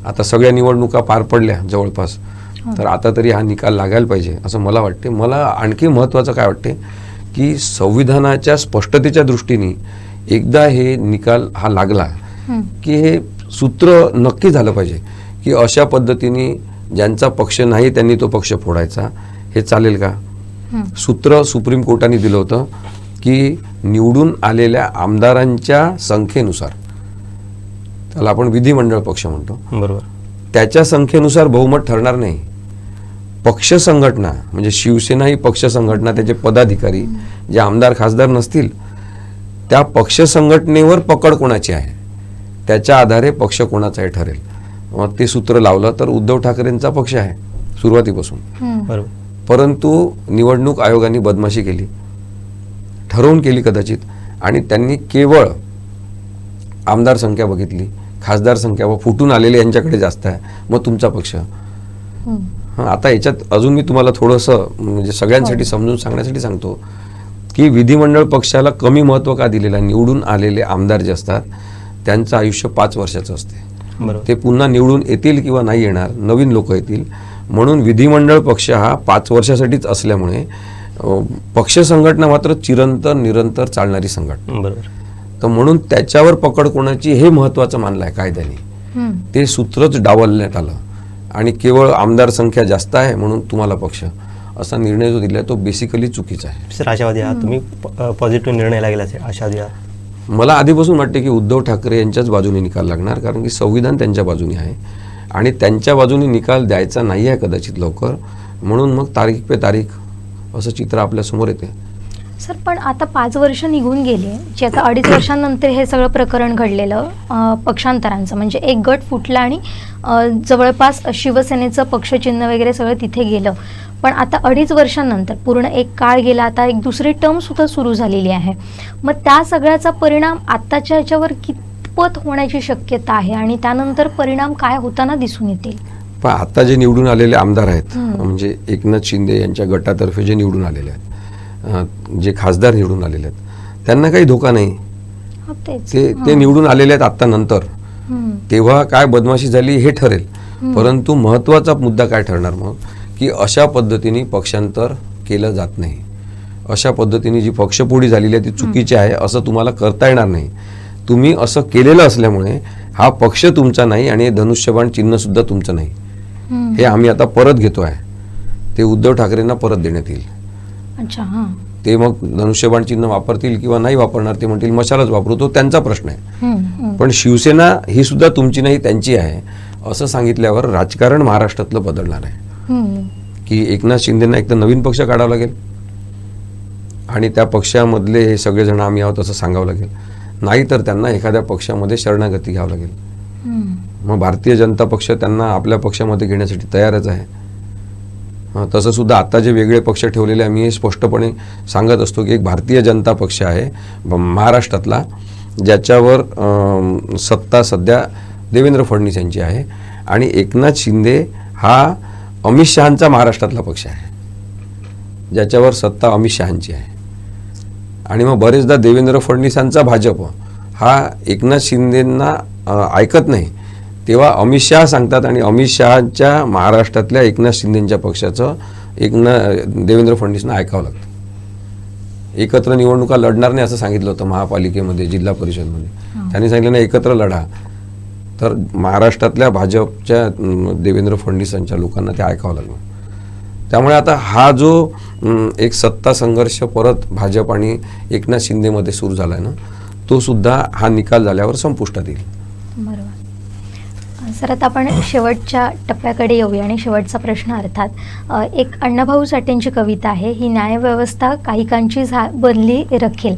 आता सगळ्या निवडणुका पार पडल्या जवळपास, तर आता तरी हा निकाल लागायला पाहिजे असं मला वाटते. मला आणखी महत्त्वाचं काय वाटते की संविधानाच्या स्पष्टतेच्या दृष्टीने एकदा हे निकाल हा लागला की हे सूत्र नक्की झालं पाहिजे की अशा पद्धतीने ज्यांचा पक्ष नाही त्यांनी तो पक्ष फोडायचा, हे चालेल का? सूत्र सुप्रीम कोर्टाने दिलं होतं की निवडून आलेल्या आमदारांच्या संख्येनुसार, त्याला आपण विधिमंडळ पक्ष म्हणतो, बरोबर, त्याच्या संख्येनुसार बहुमत ठरणार नाही. पक्ष संघटना म्हणजे शिवसेना ही पक्ष संघटना, त्याचे पदाधिकारी जे आमदार खासदार नसतील, त्या पक्ष संघटनेवर पकड कोणाची आहे त्याच्या आधारे पक्ष कोणाचाही ठरेल. मग ते सूत्र लावलं तर उद्धव ठाकरेंचा पक्ष आहे सुरुवातीपासून. बरोबर. परंतु निवडणूक आयोगाने बदमाशी केली, ठरवून केली कदाचित, आणि त्यांनी केवळ आमदार संख्या बघितली, खासदार संख्या व फुटून आलेले यांच्याकडे जास्त आहे, मग तुमचा पक्ष. हां, आता याच्यात अजून मी तुम्हाला थोडंसं म्हणजे सगळ्यांसाठी समजून सांगण्यासाठी सांगतो की विधिमंडळ पक्षाला कमी महत्त्व का दिलेलं आहे. निवडून आलेले आमदार जे असतात त्यांचं आयुष्य 5 वर्षाचं असते. बरोबर. ते पुन्हा निवडून येतील किंवा नाही येणार, नवीन लोक येतील. म्हणून विधिमंडळ पक्ष हा 5 वर्षासाठीच असल्यामुळे पक्ष संघटना मात्र चिरंतन निरंतर चालणारी संघटना. बरोबर. तर म्हणून त्याच्यावर पकड कोणाची हे महत्त्वाचं मानलं आहे कायद्याने. ते सूत्रच डावलण्यात आलं आणि केवळ आमदार संख्या जास्त आहे म्हणून तुम्हाला पक्ष, असा निर्णय जो दिला तो बेसिकली चुकीचा आहे. सर, आशावादी आहात तुम्ही, पॉझिटिव्ह निर्णय लागेल असे आशावादी आहात? मला आधीपासून वाटते की उद्धव ठाकरे यांच्याच बाजूने निकाल लागणार, कारण की संविधान त्यांच्या बाजूने आहे आणि त्यांच्या बाजूने निकाल द्यायचा नाही आहे कदाचित लवकर, म्हणून मग तारीख पे तारीख असं चित्र आपल्यासमोर येते. सर, पण आता 5 वर्ष निघून गेले, जे आता 2.5 वर्षांनंतर हे सगळं प्रकरण घडलेलं पक्षांतरांचं, म्हणजे एक गट फुटला आणि जवळपास शिवसेनेचं पक्षचिन्ह वगैरे सगळं तिथे गेलं. पण आता 2.5 वर्षांनंतर पूर्ण एक काळ गेला, आता एक दुसरी टर्म सुद्धा सुरू झालेली आहे. मग त्या सगळ्याचा परिणाम आत्ताच्या ह्याच्यावर कितपत होण्याची शक्यता आहे आणि त्यानंतर परिणाम काय होताना दिसून येतील? पण आता जे निवडून आलेले आमदार आहेत, म्हणजे एकनाथ शिंदे यांच्या गटातर्फे जे निवडून आलेले आहेत, जे खासदार निवडून आलेले आहेत, त्यांना काही धोका नाही. ते निवडून आलेले आहेत आत्ता नंतर. तेव्हा काय बदमाशी झाली हे ठरेल, परंतु महत्त्वाचा मुद्दा काय ठरणार मग, की अशा पद्धतीने पक्षांतर केलं जात नाही. अशा पद्धतीने जी पक्षपोडी झालेली आहे ती चुकीची आहे असं तुम्हाला करता येणार नाही. तुम्ही असं केलेलं असल्यामुळे हा पक्ष तुमचा नाही आणि धनुष्यबाण चिन्ह सुद्धा तुमचं नाही. हे आम्ही आता परत घेतो आहे. ते उद्धव ठाकरेंना परत देण्यात येईल. अच्छा. हां. ते मग धनुष्यबाण चिन्ह वापरतील किंवा नाही वापरणार, ते म्हणतील मशालच वापरू, तो त्यांचा प्रश्न आहे. पण शिवसेना ही सुद्धा तुमची नाही त्यांची आहे असं सांगितल्यावर राजकारण महाराष्ट्रातलं बदलणार आहे. की एकनाथ शिंदेंना एक तर नवीन पक्ष काढावा लागेल आणि त्या पक्षामधले हे सगळेजण आम्ही आहोत असं सांगावं लागेल, नाहीतर त्यांना एखाद्या पक्षामध्ये शरणागती घ्यावं लागेल. मग भारतीय जनता पक्ष त्यांना आपल्या पक्षामध्ये घेण्यासाठी तयारच आहे. तसं सुद्धा आता जे वेगळे पक्ष ठेवलेले आहे, मी हे स्पष्टपणे सांगत असतो की एक भारतीय जनता पक्ष आहे महाराष्ट्रातला, ज्याच्यावर सत्ता सध्या देवेंद्र फडणवीस यांची आहे आणि एकनाथ शिंदे हा अमित शहांचा महाराष्ट्रातला पक्ष आहे, ज्याच्यावर सत्ता अमित शहांची आहे. आणि मग बरेचदा देवेंद्र फडणवीसांचा भाजप हा एकनाथ शिंदेंना ऐकत नाही, तेव्हा अमित शहा सांगतात आणि अमित शहाच्या महाराष्ट्रातल्या एकनाथ शिंदेंच्या पक्षाचं देवेंद्र फडणवीसना ऐकावं लागतं. एकत्र निवडणुका लढणार नाही असं सांगितलं होतं महापालिकेमध्ये, जिल्हा परिषदमध्ये. त्यांनी सांगितलं नाही एकत्र लढा, तर महाराष्ट्रातल्या भाजपच्या देवेंद्र फडणवीसांच्या लोकांना ते ऐकावं लागलं. त्यामुळे आता हा जो एक सत्ता संघर्ष परत भाजप आणि एकनाथ शिंदेमध्ये सुरू झाला आहे ना, तो सुद्धा हा निकाल झाल्यावर संपुष्टात येईल. बरोबर. सर, आता आपण शेवटच्या टप्प्याकडे येऊया आणि शेवटचा प्रश्न अर्थात एक अण्णाभाऊ साठेंची कविता आहे, ही न्यायव्यवस्था काहीकांची बनली रखेल.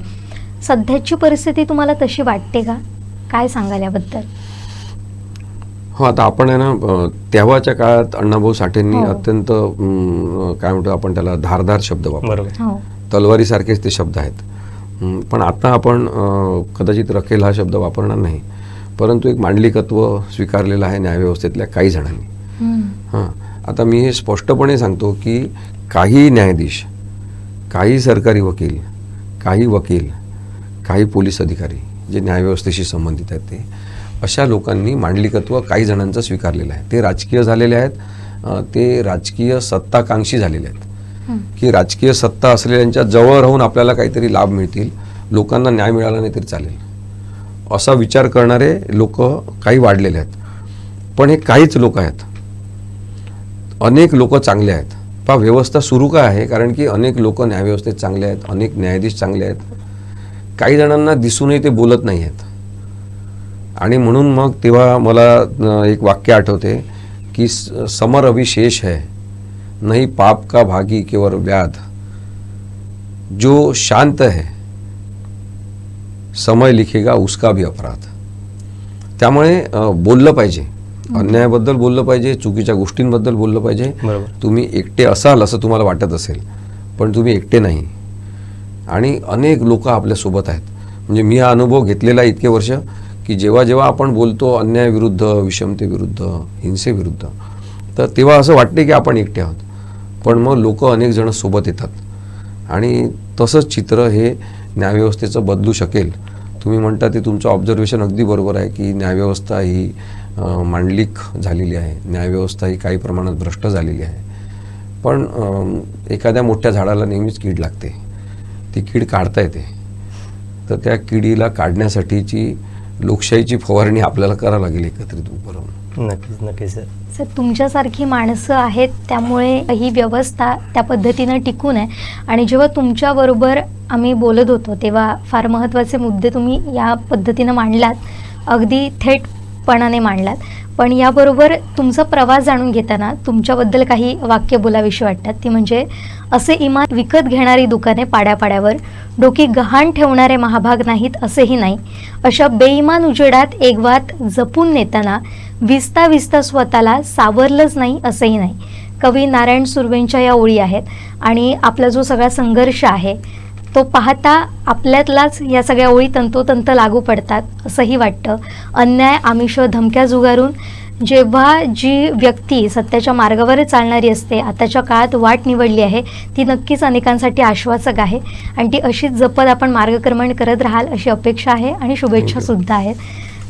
सध्याची परिस्थिती तुम्हाला तशी वाटते का? काय सांगाल याबद्दल? हो, आता आपण आहे ना, तेव्हाच्या काळात अण्णाभाऊ साठेंनी अत्यंत काय म्हणतो आपण त्याला धारदार शब्द वापरले, तलवारीसारखेच ते शब्द आहेत. पण आता आपण कदाचित रखेल हा शब्द वापरणार नाही, परंतु एक मांडलिकत्व स्वीकारलेलं आहे न्यायव्यवस्थेतल्या काही जणांनी. हां, आता मी हे स्पष्टपणे सांगतो की काही न्यायाधीश, काही सरकारी वकील, काही पोलीस अधिकारी जे न्यायव्यवस्थेशी संबंधित आहेत, ते अशा लोकांनी मांडलिकत्व काही जणांचं स्वीकारलेलं आहे. ते राजकीय झालेले आहेत, ते राजकीय सत्ताकांक्षी झालेले आहेत की राजकीय सत्ता असलेल्यांच्या जवळ राहून आपल्याला काहीतरी लाभ मिळतील, लोकांना न्याय मिळाला नाही तरी चालेल, असा विचार करणारे लोक काही वाढलेले आहेत. पण हे काहीच लोक आहेत, अनेक लोक चांगले आहेत. पहा, व्यवस्था सुरू का आहे, कारण की अनेक लोक न्यायव्यवस्थेत चांगले आहेत, अनेक न्यायाधीश चांगले आहेत. काही जणांना दिसूनही ते बोलत नाही आहेत. आणि म्हणून मग तेव्हा मला एक वाक्य आठवते की समर अभिशेष है नहीं पाप का भागी केवल व्याध, जो शांत है समय लिखेगा उसका भी अपराध. त्यामुळे बोललं पाहिजे, अन्यायाबद्दल बोललं पाहिजे, चुकीच्या गोष्टींबद्दल बोललं पाहिजे. तुम्ही एकटे असाल असं तुम्हाला वाटत असेल, पण तुम्ही एकटे नाही आणि अनेक लोक आपल्यासोबत आहेत. म्हणजे मी हा अनुभव घेतलेला इतके वर्ष की जेव्हा जेव्हा आपण बोलतो अन्यायाविरुद्ध, विषमतेविरुद्ध, हिंसेविरुद्ध, तर तेव्हा असं वाटते की आपण एकटे आहोत. पण मग लोक अनेक जण सोबत येतात आणि तसंच चित्र हे न्यायव्यवस्थेचं बदलू शकेल. तुम्ही म्हणता ते तुमचं ऑब्झर्वेशन अगदी बरोबर आहे की न्यायव्यवस्था ही मांडलिक झालेली आहे, न्यायव्यवस्था ही काही प्रमाणात भ्रष्ट झालेली आहे. पण एखाद्या मोठ्या झाडाला नेहमीच कीड लागते, ती कीड काढता येते. तर त्या किडीला काढण्यासाठीची लोकशाहीची फवारणी आपल्याला करावं लागेल एकत्रित उभं राहून. नक्कीच नक्कीच सर. सर, तुमच्यासारखी माणसं आहेत त्यामुळे ही व्यवस्था त्या पद्धतीनं टिकून आहे. आणि जेव्हा तुमच्याबरोबर आम्ही बोलत होतो तेव्हा फार महत्त्वाचे मुद्दे तुम्ही या पद्धतीनं मांडलात, अगदी थेटपणाने मांडलात. पण याबरोबर तुमचा प्रवास जाणून घेताना तुमच्याबद्दल काही वाक्य बोलावीशी वाटतात. ती म्हणजे, असे इमान विकत घेणारी दुकाने पाड्यापाड्यावर, डोकी गहाण ठेवणारे महाभाग नाहीत असेही नाही. अशा बेईमान उजेडात एक वात जपून नेताना विसता विसता स्वतःला सावरलंच नाही असेही नाही. कवी नारायण सुर्वेंच्या या ओळी आहेत. आणि आपला जो सगळा संघर्ष आहे तो पाहता आपल्यातलाच या सगळ्या ओळी तंतोतंत लागू पडतात असंही वाटतं. अन्याय, आमिष, धमक्या झुगारून जेव्हा जी व्यक्ती सत्याच्या मार्गावर चालणारी असते, आताच्या काळात वाट निवडली आहे, ती नक्कीच अनेकांसाठी आश्वासक आहे. आणि ती अशीच जपत आपण मार्गक्रमण करत राहाल अशी अपेक्षा आहे आणि शुभेच्छासुद्धा आहेत.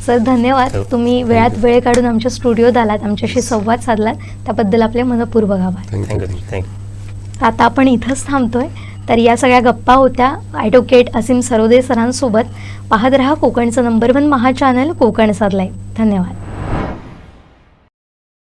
सर, धन्यवाद. तुम्ही वेळात वेळ काढून आमच्या स्टुडिओत आलात, आमच्याशी संवाद साधलात, त्याबद्दल आपले मनपूर्वक आभार. थँक्यू. आता आपण इथंच थांबतोय. तर या सगळ्या गप्पा होत्या ॲडव्होकेट असीम सरोदे सरांसोबत. पाहत रहा कोकणचं नंबर 1 महा चॅनल कोकण साध लाईव्ह. धन्यवाद.